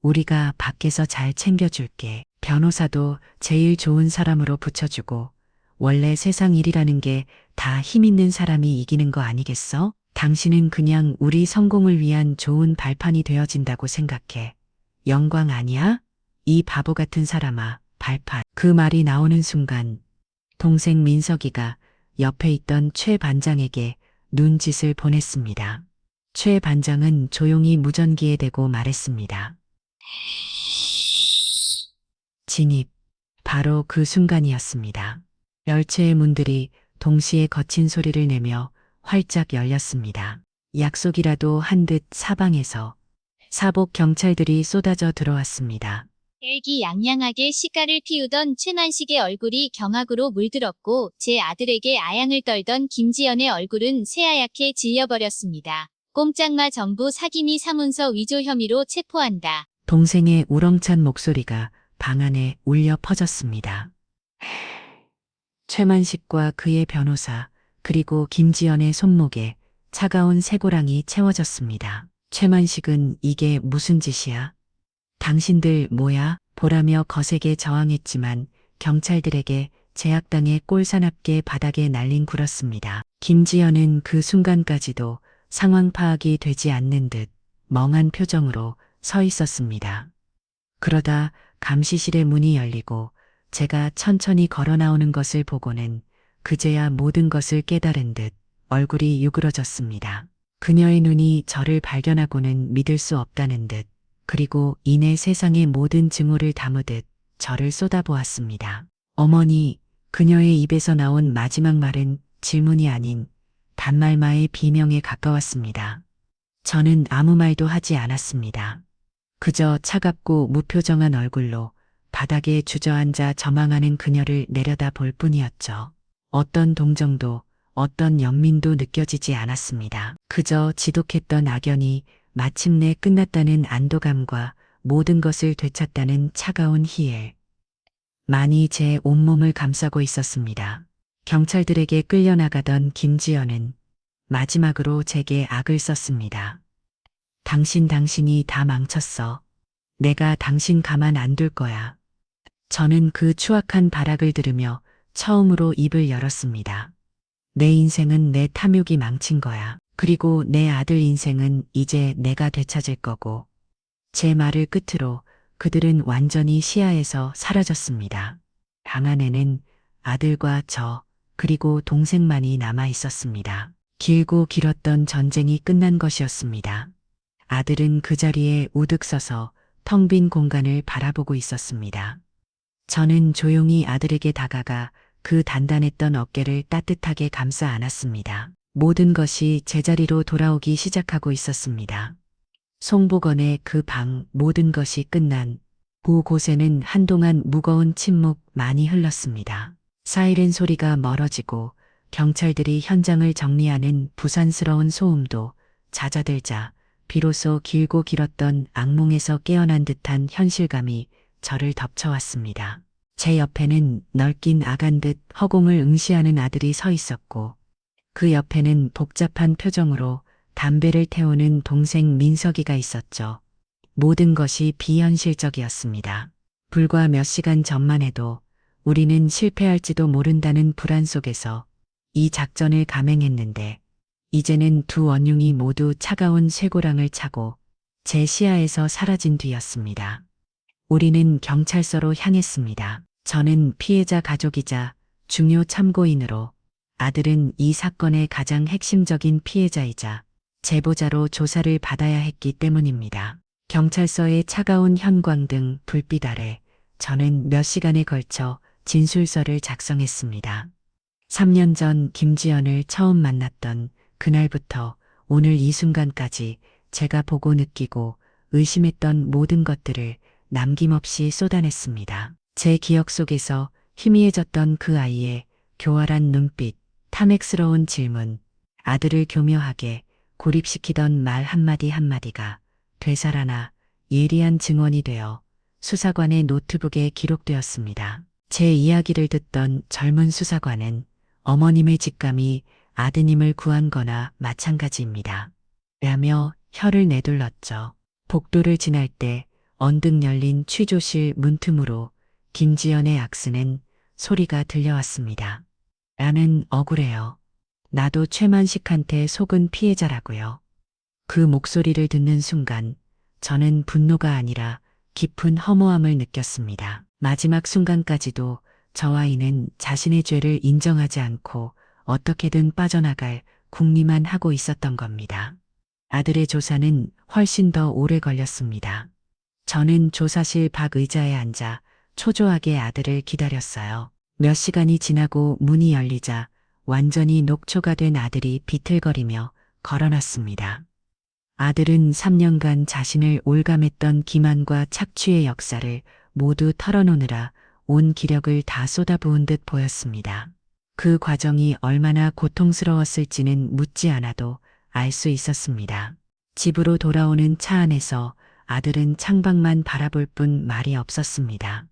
우리가 밖에서 잘 챙겨줄게. 변호사도 제일 좋은 사람으로 붙여주고 원래 세상 일이라는 게 다 힘 있는 사람이 이기는 거 아니겠어? 당신은 그냥 우리 성공을 위한 좋은 발판이 되어진다고 생각해. 영광 아니야? 이 바보 같은 사람아, 발판. 그 말이 나오는 순간 동생 민석이가 옆에 있던 최 반장에게 눈짓을 보냈습니다. 최 반장은 조용히 무전기에 대고 말했습니다. 진입. 바로 그 순간이었습니다. 열차의 문들이 동시에 거친 소리를 내며 활짝 열렸습니다. 약속이라도 한 듯 사방에서 사복 경찰들이 쏟아져 들어왔습니다. 일기양양하게 시가를 피우던 최만식의 얼굴이 경악으로 물들었고 제 아들에게 아양을 떨던 김지연의 얼굴은 새하얗게 질려버렸습니다. 꼼짝마 정부 사기미 사문서 위조 혐의로 체포한다. 동생의 우렁찬 목소리가 방 안에 울려 퍼졌습니다. 최만식과 그의 변호사 그리고 김지연의 손목에 차가운 쇠고랑이 채워졌습니다. 최만식은 이게 무슨 짓이야? 당신들 뭐야? 보라며 거세게 저항했지만 경찰들에게 제압당해 꼴사납게 바닥에 날린 굴었습니다. 김지연은 그 순간까지도 상황 파악이 되지 않는 듯 멍한 표정으로 서 있었습니다. 그러다 감시실의 문이 열리고 제가 천천히 걸어 나오는 것을 보고는 그제야 모든 것을 깨달은 듯 얼굴이 유그러졌습니다. 그녀의 눈이 저를 발견하고는 믿을 수 없다는 듯 그리고 이내 세상의 모든 증오를 담으듯 저를 쏟아보았습니다. 어머니, 그녀의 입에서 나온 마지막 말은 질문이 아닌 단말마의 비명에 가까웠습니다. 저는 아무 말도 하지 않았습니다. 그저 차갑고 무표정한 얼굴로 바닥에 주저앉아 저망하는 그녀를 내려다볼 뿐이었죠. 어떤 동정도 어떤 연민도 느껴지지 않았습니다. 그저 지독했던 악연이 마침내 끝났다는 안도감과 모든 것을 되찾다는 차가운 희애. 많이 제 온몸을 감싸고 있었습니다. 경찰들에게 끌려나가던 김지연은 마지막으로 제게 악을 썼습니다. 당신이 다 망쳤어. 내가 당신 가만 안 둘 거야. 저는 그 추악한 발악을 들으며 처음으로 입을 열었습니다. 내 인생은 내 탐욕이 망친 거야. 그리고 내 아들 인생은 이제 내가 되찾을 거고. 제 말을 끝으로 그들은 완전히 시야에서 사라졌습니다. 방 안에는 아들과 저 그리고 동생만이 남아 있었습니다. 길고 길었던 전쟁이 끝난 것이었습니다. 아들은 그 자리에 우득 서서 텅 빈 공간을 바라보고 있었습니다. 저는 조용히 아들에게 다가가 그 단단했던 어깨를 따뜻하게 감싸 안았습니다. 모든 것이 제자리로 돌아오기 시작하고 있었습니다. 송복원의 그 방 모든 것이 끝난 후 곳에는 한동안 무거운 침묵만이 흘렀습니다. 사이렌 소리가 멀어지고 경찰들이 현장을 정리하는 부산스러운 소음도 잦아들자 비로소 길고 길었던 악몽에서 깨어난 듯한 현실감이 저를 덮쳐왔습니다. 제 옆에는 널낀 아간 듯 허공을 응시하는 아들이 서 있었고 그 옆에는 복잡한 표정으로 담배를 태우는 동생 민석이가 있었죠. 모든 것이 비현실적이었습니다. 불과 몇 시간 전만 해도 우리는 실패할지도 모른다는 불안 속에서 이 작전을 감행했는데 이제는 두 원흉이 모두 차가운 쇠고랑을 차고 제 시야에서 사라진 뒤였습니다. 우리는 경찰서로 향했습니다. 저는 피해자 가족이자 중요 참고인으로 아들은 이 사건의 가장 핵심적인 피해자이자 제보자로 조사를 받아야 했기 때문입니다. 경찰서의 차가운 현관등 불빛 아래 저는 몇 시간에 걸쳐 진술서를 작성했습니다. 3년 전 김지연을 처음 만났던 그날부터 오늘 이 순간까지 제가 보고 느끼고 의심했던 모든 것들을 남김없이 쏟아냈습니다. 제 기억 속에서 희미해졌던 그 아이의 교활한 눈빛, 탐욕스러운 질문, 아들을 교묘하게 고립시키던 말 한마디 한마디가 되살아나 예리한 증언이 되어 수사관의 노트북에 기록되었습니다. 제 이야기를 듣던 젊은 수사관은 어머님의 직감이 아드님을 구한 거나 마찬가지입니다. 라며 혀를 내둘렀죠. 복도를 지날 때 언뜻 열린 취조실 문틈으로 김지연의 악쓰는 소리가 들려왔습니다. 나는 억울해요. 나도 최만식한테 속은 피해자라고요. 그 목소리를 듣는 순간 저는 분노가 아니라 깊은 허무함을 느꼈습니다. 마지막 순간까지도 저 아이는 자신의 죄를 인정하지 않고 어떻게든 빠져나갈 궁리만 하고 있었던 겁니다. 아들의 조사는 훨씬 더 오래 걸렸습니다. 저는 조사실 밖 의자에 앉아 초조하게 아들을 기다렸어요. 몇 시간이 지나고 문이 열리자 완전히 녹초가 된 아들이 비틀거리며 걸어났습니다. 아들은 3년간 자신을 올감했던 기만과 착취의 역사를 모두 털어놓느라 온 기력을 다 쏟아부은 듯 보였습니다. 그 과정이 얼마나 고통스러웠을지는 묻지 않아도 알 수 있었습니다. 집으로 돌아오는 차 안에서 아들은 창밖만 바라볼 뿐 말이 없었습니다.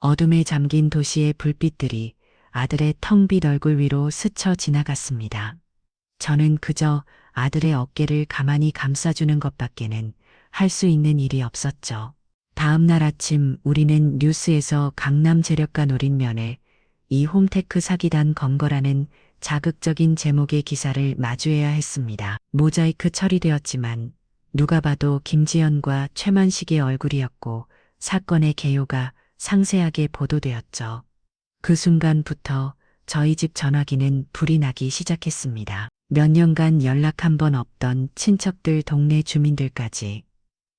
어둠에 잠긴 도시의 불빛들이 아들의 텅 빈 얼굴 위로 스쳐 지나갔습니다. 저는 그저 아들의 어깨를 가만히 감싸주는 것밖에는 할 수 있는 일이 없었죠. 다음 날 아침 우리는 뉴스에서 강남 재력가 노린면에 이 홈테크 사기단 검거라는 자극적인 제목의 기사를 마주해야 했습니다. 모자이크 처리되었지만 누가 봐도 김지연과 최만식의 얼굴이었고 사건의 개요가 상세하게 보도되었죠. 그 순간부터 저희 집 전화기는 불이 나기 시작했습니다. 몇 년간 연락 한 번 없던 친척들 동네 주민들까지.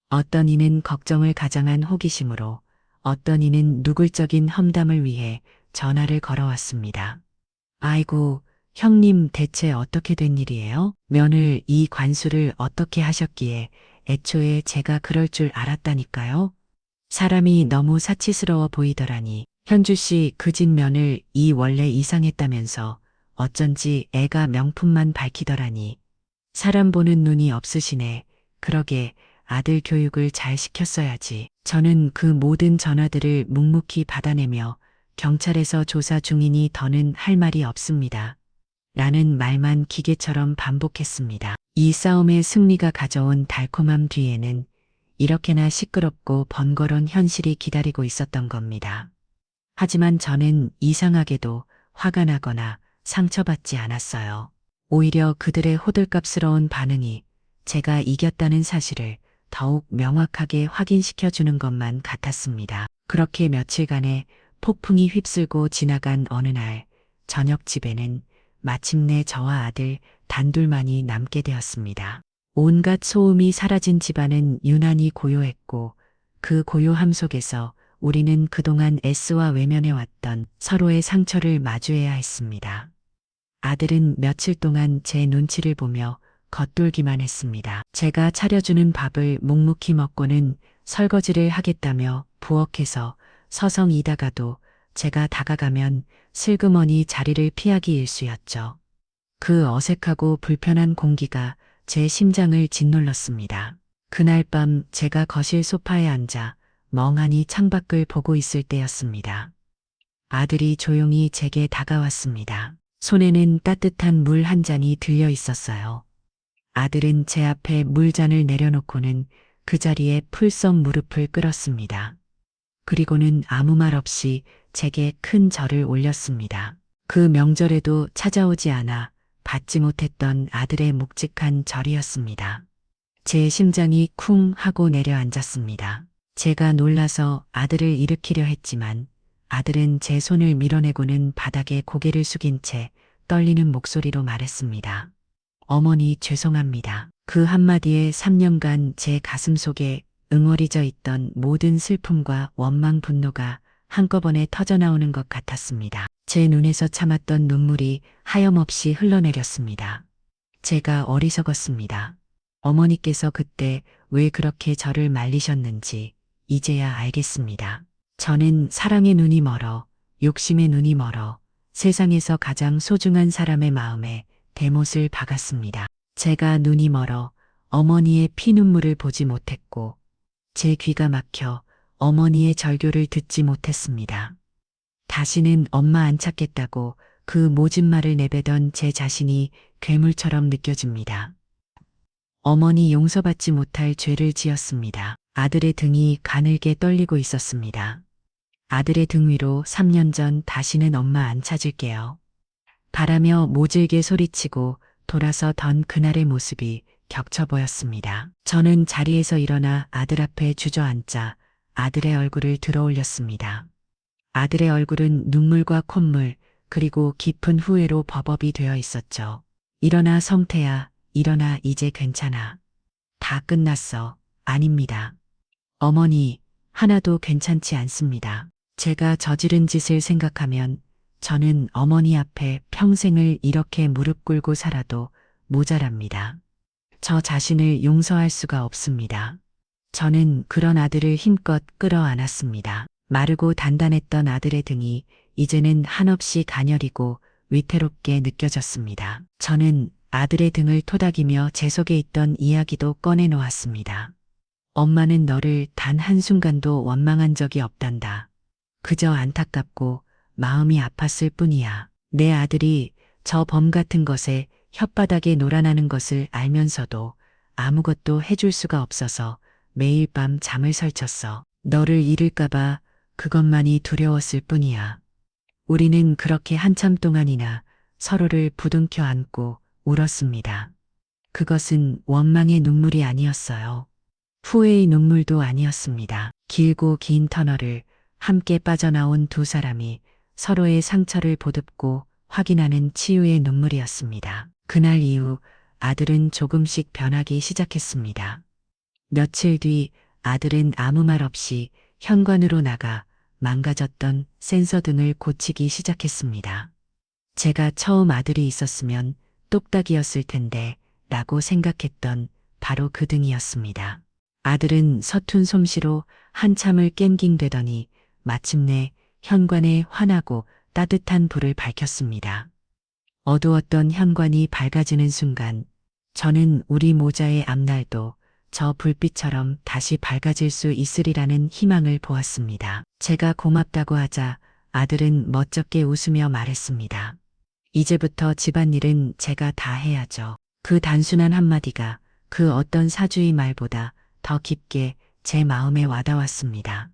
어떤 이는 걱정을 가장한 호기심으로 어떤 이는 누굴적인 험담을 위해 전화를 걸어왔습니다. 아이고, 형님 대체 어떻게 된 일이에요? 며느리 이 관수를 어떻게 하셨기에 애초에 제가 그럴 줄 알았다니까요? 사람이 너무 사치스러워 보이더라니. 현주 씨 그 집 며느리 이 원래 이상했다면서 어쩐지 애가 명품만 밝히더라니. 사람 보는 눈이 없으시네. 그러게 아들 교육을 잘 시켰어야지. 저는 그 모든 전화들을 묵묵히 받아내며 경찰에서 조사 중이니 더는 할 말이 없습니다. 라는 말만 기계처럼 반복했습니다. 이 싸움의 승리가 가져온 달콤함 뒤에는 이렇게나 시끄럽고 번거로운 현실이 기다리고 있었던 겁니다. 하지만 저는 이상하게도 화가 나거나 상처받지 않았어요. 오히려 그들의 호들갑스러운 반응이 제가 이겼다는 사실을 더욱 명확하게 확인시켜주는 것만 같았습니다. 그렇게 며칠간의 폭풍이 휩쓸고 지나간 어느 날 저녁 집에는 마침내 저와 아들 단둘만이 남게 되었습니다. 온갖 소음이 사라진 집안은 유난히 고요했고 그 고요함 속에서 우리는 그동안 애쓰와 외면해왔던 서로의 상처를 마주해야 했습니다. 아들은 며칠 동안 제 눈치를 보며 겉돌기만 했습니다. 제가 차려주는 밥을 묵묵히 먹고는 설거지를 하겠다며 부엌에서 서성이다가도 제가 다가가면 슬그머니 자리를 피하기 일쑤였죠. 그 어색하고 불편한 공기가 제 심장을 짓눌렀습니다. 그날 밤 제가 거실 소파에 앉아 멍하니 창밖을 보고 있을 때였습니다. 아들이 조용히 제게 다가왔습니다. 손에는 따뜻한 물 한 잔이 들려 있었어요. 아들은 제 앞에 물잔을 내려놓고는 그 자리에 풀썩 무릎을 꿇었습니다. 그리고는 아무 말 없이 제게 큰 절을 올렸습니다. 그 명절에도 찾아오지 않아 받지 못했던 아들의 묵직한 절이었습니다. 제 심장이 쿵 하고 내려앉았습니다. 제가 놀라서 아들을 일으키려 했지만 아들은 제 손을 밀어내고는 바닥에 고개를 숙인 채 떨리는 목소리로 말했습니다. 어머니 죄송합니다. 그 한마디에 3년간 제 가슴 속에 응어리져 있던 모든 슬픔과 원망, 분노가 한꺼번에 터져나오는 것 같았습니다. 제 눈에서 참았던 눈물이 하염없이 흘러내렸습니다. 제가 어리석었습니다. 어머니께서 그때 왜 그렇게 저를 말리셨는지 이제야 알겠습니다. 저는 사랑의 눈이 멀어, 욕심의 눈이 멀어 세상에서 가장 소중한 사람의 마음에 대못을 박았습니다. 제가 눈이 멀어 어머니의 피눈물을 보지 못했고 제 귀가 막혀 어머니의 절규를 듣지 못했습니다. 다시는 엄마 안 찾겠다고 그 모진 말을 내뱉던 제 자신이 괴물처럼 느껴집니다. 어머니 용서받지 못할 죄를 지었습니다. 아들의 등이 가늘게 떨리고 있었습니다. 아들의 등 위로 3년 전 다시는 엄마 안 찾을게요. 바라며 모질게 소리치고 돌아서던 그날의 모습이 격쳐 보였습니다. 저는 자리에서 일어나 아들 앞에 주저앉자 아들의 얼굴을 들어올렸습니다. 아들의 얼굴은 눈물과 콧물 그리고 깊은 후회로 버벅이 되어 있었죠. 일어나 성태야, 일어나 이제 괜찮아. 다 끝났어. 아닙니다. 어머니, 하나도 괜찮지 않습니다. 제가 저지른 짓을 생각하면 저는 어머니 앞에 평생을 이렇게 무릎 꿇고 살아도 모자랍니다. 저 자신을 용서할 수가 없습니다. 저는 그런 아들을 힘껏 끌어안았습니다. 마르고 단단했던 아들의 등이 이제는 한없이 가녀리고 위태롭게 느껴졌습니다. 저는 아들의 등을 토닥이며 제 속에 있던 이야기도 꺼내놓았습니다. 엄마는 너를 단 한순간도 원망한 적이 없단다. 그저 안타깝고 마음이 아팠을 뿐이야. 내 아들이 저 범 같은 것에 혓바닥에 놀아나는 것을 알면서도 아무것도 해줄 수가 없어서 매일 밤 잠을 설쳤어. 너를 잃을까봐 그것만이 두려웠을 뿐이야. 우리는 그렇게 한참 동안이나 서로를 부둥켜 안고 울었습니다. 그것은 원망의 눈물이 아니었어요. 후회의 눈물도 아니었습니다. 길고 긴 터널을 함께 빠져나온 두 사람이 서로의 상처를 보듬고 확인하는 치유의 눈물이었습니다. 그날 이후 아들은 조금씩 변하기 시작했습니다. 며칠 뒤 아들은 아무 말 없이 현관으로 나가 망가졌던 센서 등을 고치기 시작했습니다. 제가 처음 아들이 있었으면 똑딱이었을 텐데 라고 생각했던 바로 그 등이었습니다. 아들은 서툰 솜씨로 한참을 깸깅대더니 마침내 현관에 환하고 따뜻한 불을 밝혔습니다. 어두웠던 현관이 밝아지는 순간 저는 우리 모자의 앞날도 저 불빛처럼 다시 밝아질 수 있으리라는 희망을 보았습니다. 제가 고맙다고 하자 아들은 멋쩍게 웃으며 말했습니다. 이제부터 집안일은 제가 다 해야죠. 그 단순한 한마디가 그 어떤 사주의 말보다 더 깊게 제 마음에 와닿았습니다.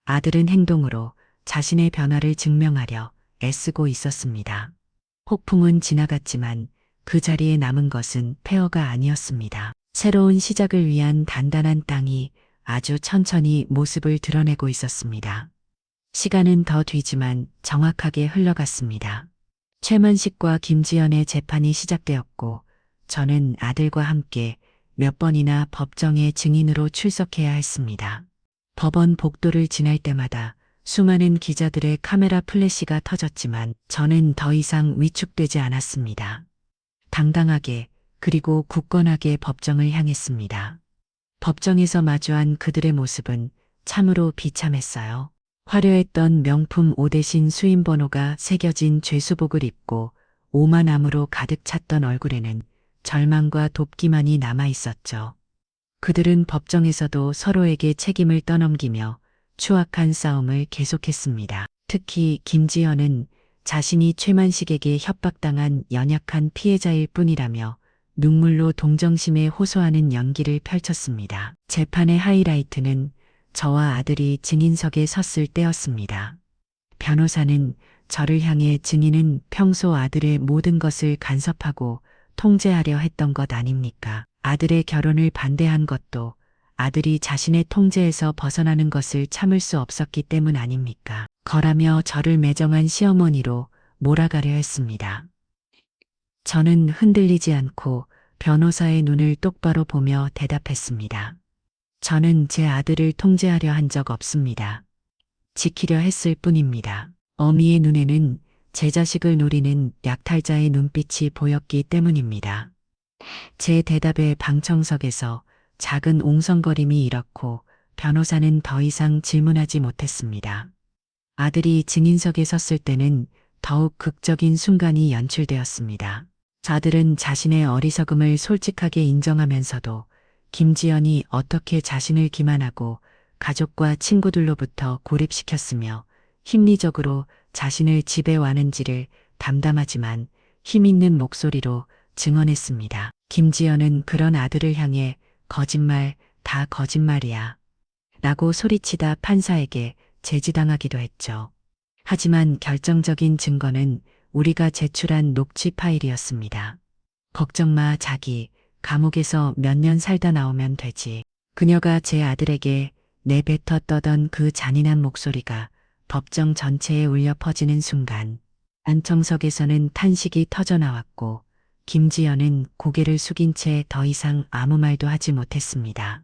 아들은 행동으로 자신의 변화를 증명하려 애쓰고 있었습니다. 폭풍은 지나갔지만 그 자리에 남은 것은 폐허가 아니었습니다. 새로운 시작을 위한 단단한 땅이 아주 천천히 모습을 드러내고 있었습니다. 시간은 더 뒤지만 정확하게 흘러갔습니다. 최만식과 김지연의 재판이 시작되었고 저는 아들과 함께 몇 번이나 법정에 증인으로 출석해야 했습니다. 법원 복도를 지날 때마다 수많은 기자들의 카메라 플래시가 터졌지만 저는 더 이상 위축되지 않았습니다. 당당하게 그리고 굳건하게 법정을 향했습니다. 법정에서 마주한 그들의 모습은 참으로 비참했어요. 화려했던 명품 옷 대신 수임 번호가 새겨진 죄수복을 입고 오만함으로 가득 찼던 얼굴에는 절망과 돕기만이 남아 있었죠. 그들은 법정에서도 서로에게 책임을 떠넘기며 추악한 싸움을 계속했습니다. 특히 김지연은 자신이 최만식에게 협박당한 연약한 피해자일 뿐이라며 눈물로 동정심에 호소하는 연기를 펼쳤습니다. 재판의 하이라이트는 저와 아들이 증인석에 섰을 때였습니다. 변호사는 저를 향해 증인은 평소 아들의 모든 것을 간섭하고 통제하려 했던 것 아닙니까? 아들의 결혼을 반대한 것도 아들이 자신의 통제에서 벗어나는 것을 참을 수 없었기 때문 아닙니까? 거라며 저를 매정한 시어머니로 몰아가려 했습니다. 저는 흔들리지 않고 변호사의 눈을 똑바로 보며 대답했습니다. 저는 제 아들을 통제하려 한 적 없습니다. 지키려 했을 뿐입니다. 어미의 눈에는 제 자식을 노리는 약탈자의 눈빛이 보였기 때문입니다. 제 대답에 방청석에서 작은 옹성거림이 일었고 변호사는 더 이상 질문하지 못했습니다. 아들이 증인석에 섰을 때는 더욱 극적인 순간이 연출되었습니다. 아들은 자신의 어리석음을 솔직하게 인정하면서도 김지연이 어떻게 자신을 기만하고 가족과 친구들로부터 고립시켰으며 심리적으로 자신을 지배하는지를 담담하지만 힘있는 목소리로 증언했습니다. 김지연은 그런 아들을 향해 거짓말, 다 거짓말이야 라고 소리치다 판사에게 제지당하기도 했죠. 하지만 결정적인 증거는 우리가 제출한 녹취 파일이었습니다. 걱정 마, 자기. 감옥에서 몇 년 살다 나오면 되지. 그녀가 제 아들에게 내뱉어 떠던 그 잔인한 목소리가 법정 전체에 울려 퍼지는 순간 안청석에서는 탄식이 터져나왔고 김지연은 고개를 숙인 채 더 이상 아무 말도 하지 못했습니다.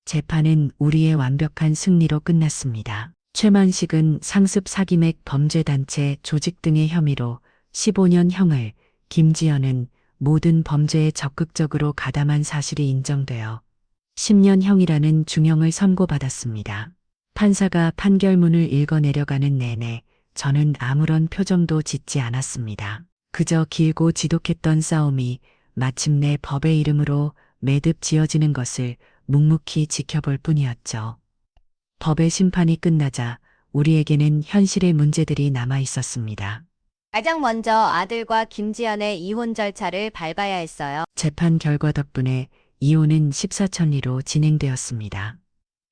재판은 우리의 완벽한 승리로 끝났습니다. 최만식은 상습 사기맥 범죄단체 조직 등의 혐의로 15년 형을, 김지연은 모든 범죄에 적극적으로 가담한 사실이 인정되어 10년 형이라는 중형을 선고받았습니다. 판사가 판결문을 읽어내려가는 내내 저는 아무런 표정도 짓지 않았습니다. 그저 길고 지독했던 싸움이 마침내 법의 이름으로 매듭 지어지는 것을 묵묵히 지켜볼 뿐이었죠. 법의 심판이 끝나자 우리에게는 현실의 문제들이 남아 있었습니다. 가장 먼저 아들과 김지연의 이혼 절차를 밟아야 했어요. 재판 결과 덕분에 이혼은 십사천리로 진행되었습니다.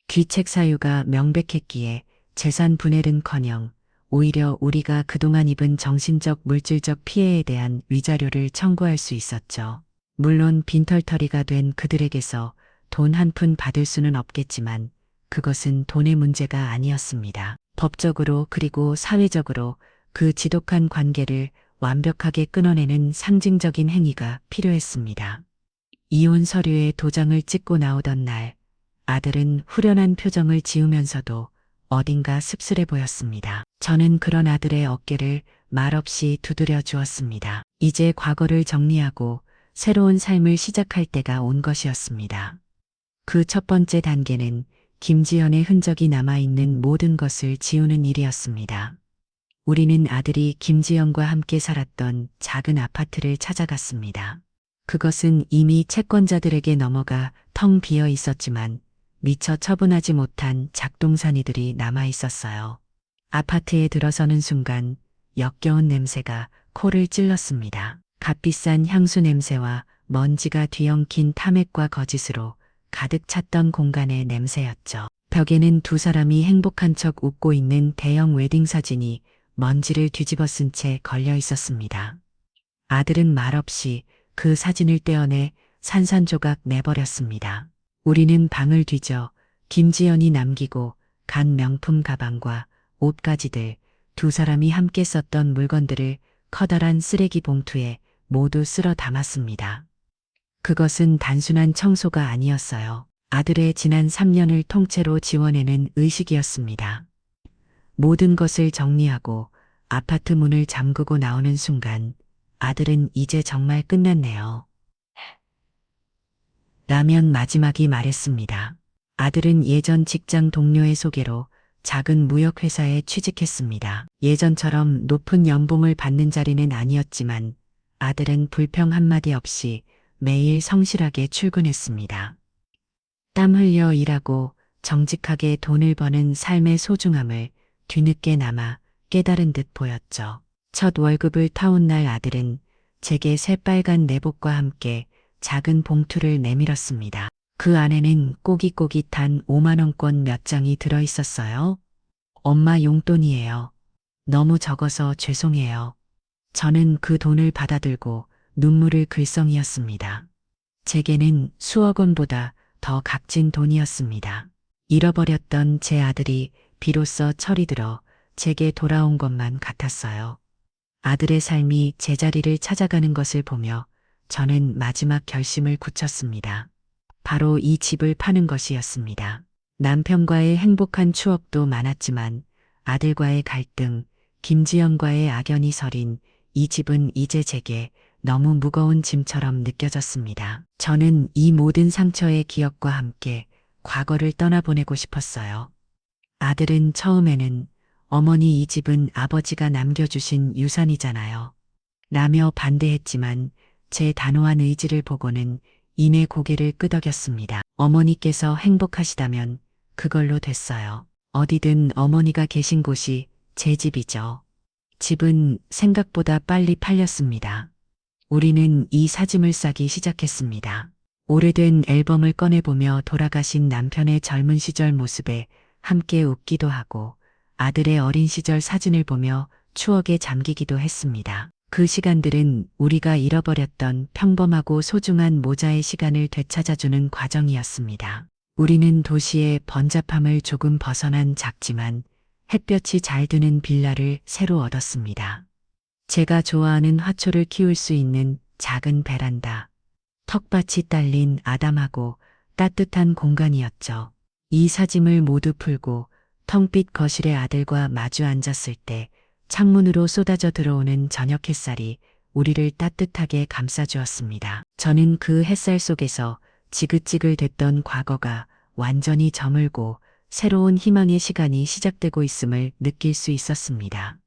귀책 사유가 명백했기에 재산 분할은커녕 오히려 우리가 그동안 입은 정신적 물질적 피해에 대한 위자료를 청구할 수 있었죠. 물론 빈털터리가 된 그들에게서 돈 한 푼 받을 수는 없겠지만 그것은 돈의 문제가 아니었습니다. 법적으로 그리고 사회적으로 그 지독한 관계를 완벽하게 끊어내는 상징적인 행위가 필요했습니다. 이혼 서류에 도장을 찍고 나오던 날, 아들은 후련한 표정을 지으면서도 어딘가 씁쓸해 보였습니다. 저는 그런 아들의 어깨를 말없이 두드려 주었습니다. 이제 과거를 정리하고 새로운 삶을 시작할 때가 온 것이었습니다. 그 첫 번째 단계는 김지연의 흔적이 남아있는 모든 것을 지우는 일이었습니다. 우리는 아들이 김지연과 함께 살았던 작은 아파트를 찾아갔습니다. 그것은 이미 채권자들에게 넘어가 텅 비어 있었지만 미처 처분하지 못한 작동산이들이 남아 있었어요. 아파트에 들어서는 순간 역겨운 냄새가 코를 찔렀습니다. 값비싼 향수 냄새와 먼지가 뒤엉킨 탐욕과 거짓으로 가득 찼던 공간의 냄새였죠. 벽에는 두 사람이 행복한 척 웃고 있는 대형 웨딩 사진이 먼지를 뒤집어 쓴 채 걸려 있었습니다. 아들은 말없이 그 사진을 떼어내 산산조각 내버렸습니다. 우리는 방을 뒤져 김지연이 남기고 간 명품 가방과 옷가지들, 두 사람이 함께 썼던 물건들을 커다란 쓰레기 봉투에 모두 쓸어 담았습니다. 그것은 단순한 청소가 아니었어요. 아들의 지난 3년을 통째로 지워내는 의식이었습니다. 모든 것을 정리하고 아파트 문을 잠그고 나오는 순간 아들은 이제 정말 끝났네요. 라면 마지막이 말했습니다. 아들은 예전 직장 동료의 소개로 작은 무역회사에 취직했습니다. 예전처럼 높은 연봉을 받는 자리는 아니었지만 아들은 불평 한마디 없이 매일 성실하게 출근했습니다. 땀 흘려 일하고 정직하게 돈을 버는 삶의 소중함을 뒤늦게나마 깨달은 듯 보였죠. 첫 월급을 타온 날 아들은 제게 새빨간 내복과 함께 작은 봉투를 내밀었습니다. 그 안에는 꼬깃꼬깃한 5만원권 몇 장이 들어 있었어요. 엄마 용돈이에요. 너무 적어서 죄송해요. 저는 그 돈을 받아들고 눈물을 글썽이었습니다. 제게는 수억 원보다 더 값진 돈이었습니다. 잃어버렸던 제 아들이 비로소 철이 들어 제게 돌아온 것만 같았어요. 아들의 삶이 제자리를 찾아가는 것을 보며 저는 마지막 결심을 굳혔습니다. 바로 이 집을 파는 것이었습니다. 남편과의 행복한 추억도 많았지만 아들과의 갈등, 김지연과의 악연이 서린 이 집은 이제 제게 너무 무거운 짐처럼 느껴졌습니다. 저는 이 모든 상처의 기억과 함께 과거를 떠나보내고 싶었어요. 아들은 처음에는 어머니 이 집은 아버지가 남겨주신 유산이잖아요. 라며 반대했지만 제 단호한 의지를 보고는 이내 고개를 끄덕였습니다. 어머니께서 행복하시다면 그걸로 됐어요. 어디든 어머니가 계신 곳이 제 집이죠. 집은 생각보다 빨리 팔렸습니다. 우리는 이 사짐을 싸기 시작했습니다. 오래된 앨범을 꺼내보며 돌아가신 남편의 젊은 시절 모습에 함께 웃기도 하고 아들의 어린 시절 사진을 보며 추억에 잠기기도 했습니다. 그 시간들은 우리가 잃어버렸던 평범하고 소중한 모자의 시간을 되찾아주는 과정이었습니다. 우리는 도시의 번잡함을 조금 벗어난 작지만 햇볕이 잘 드는 빌라를 새로 얻었습니다. 제가 좋아하는 화초를 키울 수 있는 작은 베란다, 텃밭이 딸린 아담하고 따뜻한 공간이었죠. 이 사짐을 모두 풀고 텅빛 거실에 아들과 마주 앉았을 때 창문으로 쏟아져 들어오는 저녁 햇살이 우리를 따뜻하게 감싸주었습니다. 저는 그 햇살 속에서 지글지글댔던 과거가 완전히 저물고 새로운 희망의 시간이 시작되고 있음을 느낄 수 있었습니다.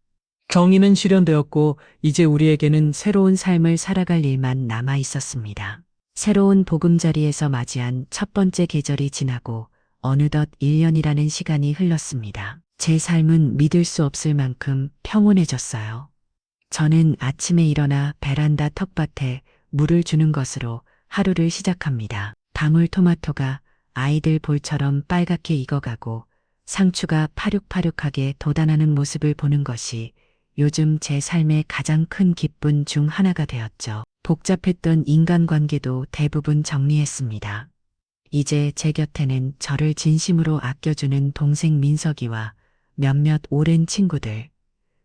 경위는 실현되었고 이제 우리에게는 새로운 삶을 살아갈 일만 남아 있었습니다. 새로운 보금자리에서 맞이한 첫 번째 계절이 지나고 어느덧 1년이라는 시간이 흘렀습니다. 제 삶은 믿을 수 없을 만큼 평온해졌어요. 저는 아침에 일어나 베란다 텃밭에 물을 주는 것으로 하루를 시작합니다. 방울토마토가 아이들 볼처럼 빨갛게 익어가고 상추가 파륙파륙하게 돋아나는 모습을 보는 것이 요즘 제 삶의 가장 큰 기쁨 중 하나가 되었죠. 복잡했던 인간관계도 대부분 정리했습니다. 이제 제 곁에는 저를 진심으로 아껴주는 동생 민석이와 몇몇 오랜 친구들,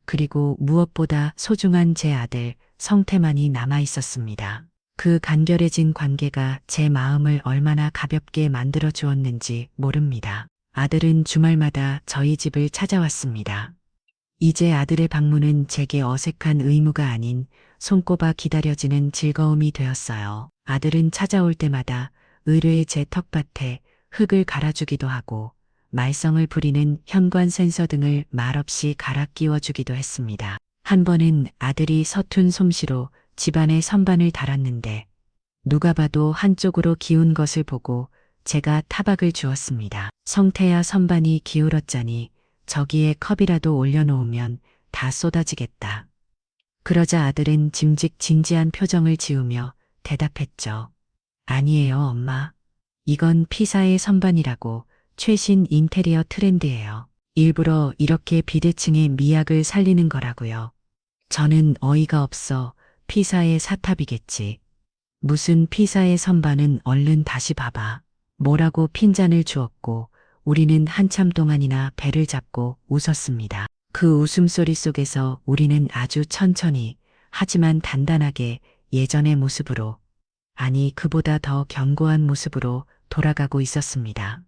그리고 무엇보다 소중한 제 아들 성태만이 남아 있었습니다. 그 간결해진 관계가 제 마음을 얼마나 가볍게 만들어 주었는지 모릅니다. 아들은 주말마다 저희 집을 찾아왔습니다. 이제 아들의 방문은 제게 어색한 의무가 아닌 손꼽아 기다려지는 즐거움이 되었어요. 아들은 찾아올 때마다 의뢰의 제 텃밭에 흙을 갈아주기도 하고 말썽을 부리는 현관 센서 등을 말없이 갈아 끼워주기도 했습니다. 한 번은 아들이 서툰 솜씨로 집안의 선반을 달았는데 누가 봐도 한쪽으로 기운 것을 보고 제가 타박을 주었습니다. 성태야, 선반이 기울었자니 저기에 컵이라도 올려놓으면 다 쏟아지겠다. 그러자 아들은 짐직 진지한 표정을 지으며 대답했죠. 아니에요, 엄마. 이건 피사의 선반이라고 최신 인테리어 트렌드예요. 일부러 이렇게 비대칭의 미학을 살리는 거라고요. 저는 어이가 없어 피사의 사탑이겠지. 무슨 피사의 선반은 얼른 다시 봐봐. 뭐라고 핀잔을 주었고 우리는 한참 동안이나 배를 잡고 웃었습니다. 그 웃음소리 속에서 우리는 아주 천천히 하지만 단단하게 예전의 모습으로, 아니 그보다 더 견고한 모습으로 돌아가고 있었습니다.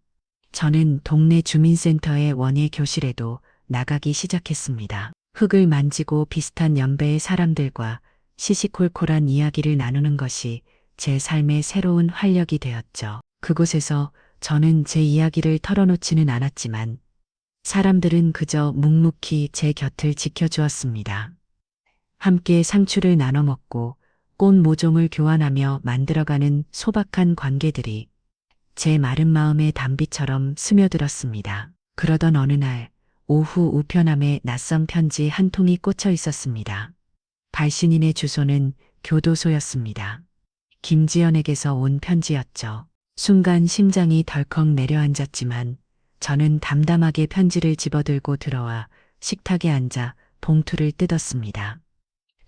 저는 동네 주민센터의 원예 교실에도 나가기 시작했습니다. 흙을 만지고 비슷한 연배의 사람들과 시시콜콜한 이야기를 나누는 것이 제 삶의 새로운 활력이 되었죠. 그곳에서 저는 제 이야기를 털어놓지는 않았지만 사람들은 그저 묵묵히 제 곁을 지켜주었습니다. 함께 상추를 나눠 먹고 꽃 모종을 교환하며 만들어가는 소박한 관계들이 제 마른 마음의 단비처럼 스며들었습니다. 그러던 어느 날 오후 우편함에 낯선 편지 한 통이 꽂혀 있었습니다. 발신인의 주소는 교도소였습니다. 김지연에게서 온 편지였죠. 순간 심장이 덜컥 내려앉았지만 저는 담담하게 편지를 집어들고 들어와 식탁에 앉아 봉투를 뜯었습니다.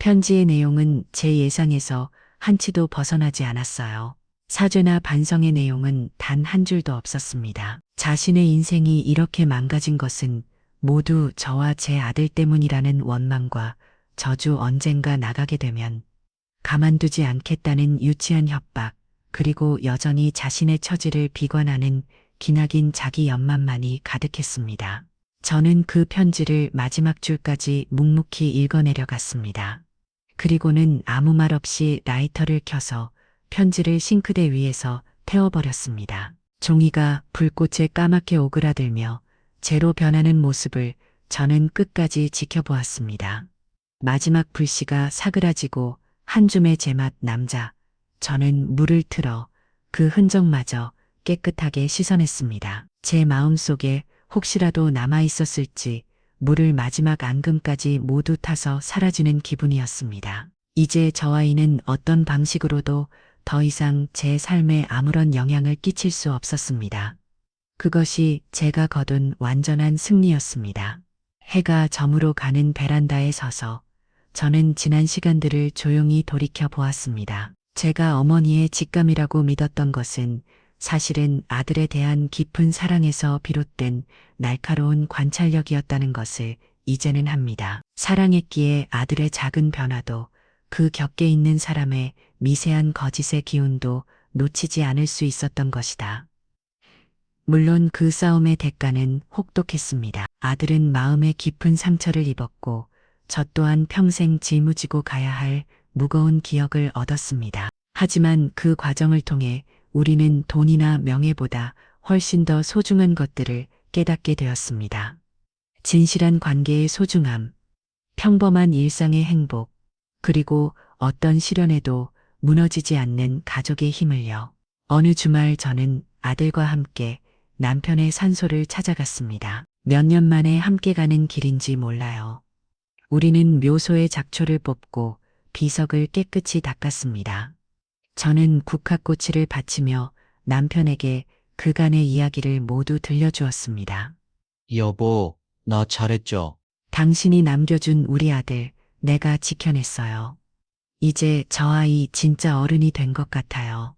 편지의 내용은 제 예상에서 한치도 벗어나지 않았어요. 사죄나 반성의 내용은 단 한 줄도 없었습니다. 자신의 인생이 이렇게 망가진 것은 모두 저와 제 아들 때문이라는 원망과 저주, 언젠가 나가게 되면 가만두지 않겠다는 유치한 협박, 그리고 여전히 자신의 처지를 비관하는 기나긴 자기 연만만이 가득했습니다. 저는 그 편지를 마지막 줄까지 묵묵히 읽어내려갔습니다. 그리고는 아무 말 없이 라이터를 켜서 편지를 싱크대 위에서 태워버렸습니다. 종이가 불꽃에 까맣게 오그라들며 재로 변하는 모습을 저는 끝까지 지켜보았습니다. 마지막 불씨가 사그라지고 한 줌의 제맛 남자, 저는 물을 틀어 그 흔적마저 깨끗하게 씻어냈습니다. 제 마음속에 혹시라도 남아있었을지 물을 마지막 앙금까지 모두 타서 사라지는 기분이었습니다. 이제 저 아이는 어떤 방식으로도 더 이상 제 삶에 아무런 영향을 끼칠 수 없었습니다. 그것이 제가 거둔 완전한 승리였습니다. 해가 저물어 가는 베란다에 서서 저는 지난 시간들을 조용히 돌이켜 보았습니다. 제가 어머니의 직감이라고 믿었던 것은 사실은 아들에 대한 깊은 사랑에서 비롯된 날카로운 관찰력이었다는 것을 이제는 합니다. 사랑했기에 아들의 작은 변화도 그 곁에 있는 사람의 미세한 거짓의 기운도 놓치지 않을 수 있었던 것이다. 물론 그 싸움의 대가는 혹독했습니다. 아들은 마음의 깊은 상처를 입었고 저 또한 평생 짊어지고 가야 할 무거운 기억을 얻었습니다. 하지만 그 과정을 통해 우리는 돈이나 명예보다 훨씬 더 소중한 것들을 깨닫게 되었습니다. 진실한 관계의 소중함, 평범한 일상의 행복, 그리고 어떤 시련에도 무너지지 않는 가족의 힘을요. 어느 주말 저는 아들과 함께 남편의 산소를 찾아갔습니다. 몇 년 만에 함께 가는 길인지 몰라요. 우리는 묘소의 작초를 뽑고 비석을 깨끗이 닦았습니다. 저는 국화꽃을 바치며 남편에게 그간의 이야기를 모두 들려주었습니다. 여보, 나 잘했죠? 당신이 남겨준 우리 아들, 내가 지켜냈어요. 이제 저 아이 진짜 어른이 된 것 같아요.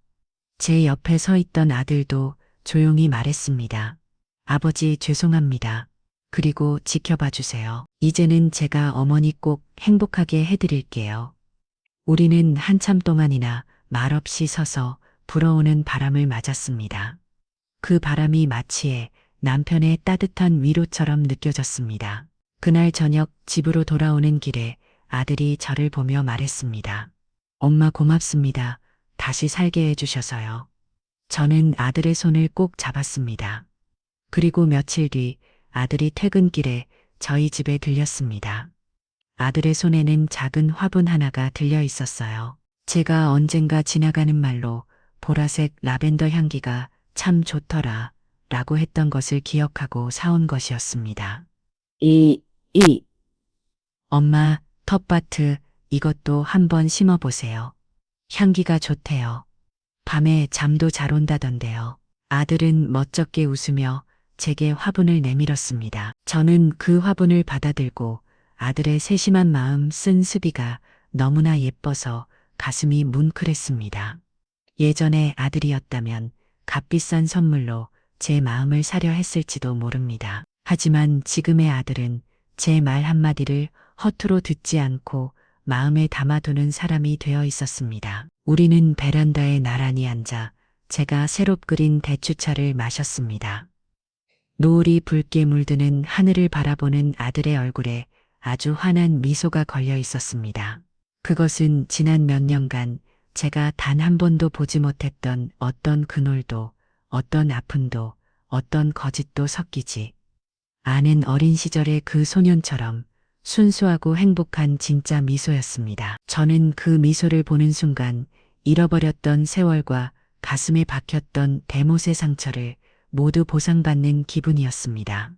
제 옆에 서 있던 아들도 조용히 말했습니다. 아버지 죄송합니다. 그리고 지켜봐 주세요. 이제는 제가 어머니 꼭 행복하게 해드릴게요. 우리는 한참 동안이나 말없이 서서 불어오는 바람을 맞았습니다. 그 바람이 마치 남편의 따뜻한 위로처럼 느껴졌습니다. 그날 저녁 집으로 돌아오는 길에 아들이 저를 보며 말했습니다. 엄마 고맙습니다. 다시 살게 해주셔서요. 저는 아들의 손을 꼭 잡았습니다. 그리고 며칠 뒤 아들이 퇴근길에 저희 집에 들렸습니다. 아들의 손에는 작은 화분 하나가 들려 있었어요. 제가 언젠가 지나가는 말로 보라색 라벤더 향기가 참 좋더라 라고 했던 것을 기억하고 사온 것이었습니다. 엄마, 텃밭 이것도 한번 심어보세요. 향기가 좋대요. 밤에 잠도 잘 온다던데요. 아들은 멋쩍게 웃으며 제게 화분을 내밀었습니다. 저는 그 화분을 받아들고 아들의 세심한 마음 쓴 수비가 너무나 예뻐서 가슴이 뭉클했습니다. 예전에 아들이었다면 값비싼 선물로 제 마음을 사려 했을지도 모릅니다. 하지만 지금의 아들은 제 말 한마디를 허투루 듣지 않고 마음에 담아두는 사람이 되어 있었습니다. 우리는 베란다에 나란히 앉아 제가 새로 끓인 대추차를 마셨습니다. 노을이 붉게 물드는 하늘을 바라보는 아들의 얼굴에 아주 환한 미소가 걸려 있었습니다. 그것은 지난 몇 년간 제가 단 한 번도 보지 못했던 어떤 그놀도, 어떤 아픔도, 어떤 거짓도 섞이지 않은 어린 시절의 그 소년처럼 순수하고 행복한 진짜 미소였습니다. 저는 그 미소를 보는 순간 잃어버렸던 세월과 가슴에 박혔던 대못의 상처를 모두 보상받는 기분이었습니다.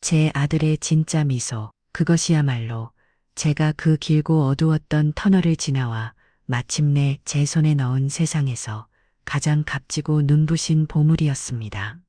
제 아들의 진짜 미소, 그것이야말로 제가 그 길고 어두웠던 터널을 지나와 마침내 제 손에 넣은 세상에서 가장 값지고 눈부신 보물이었습니다.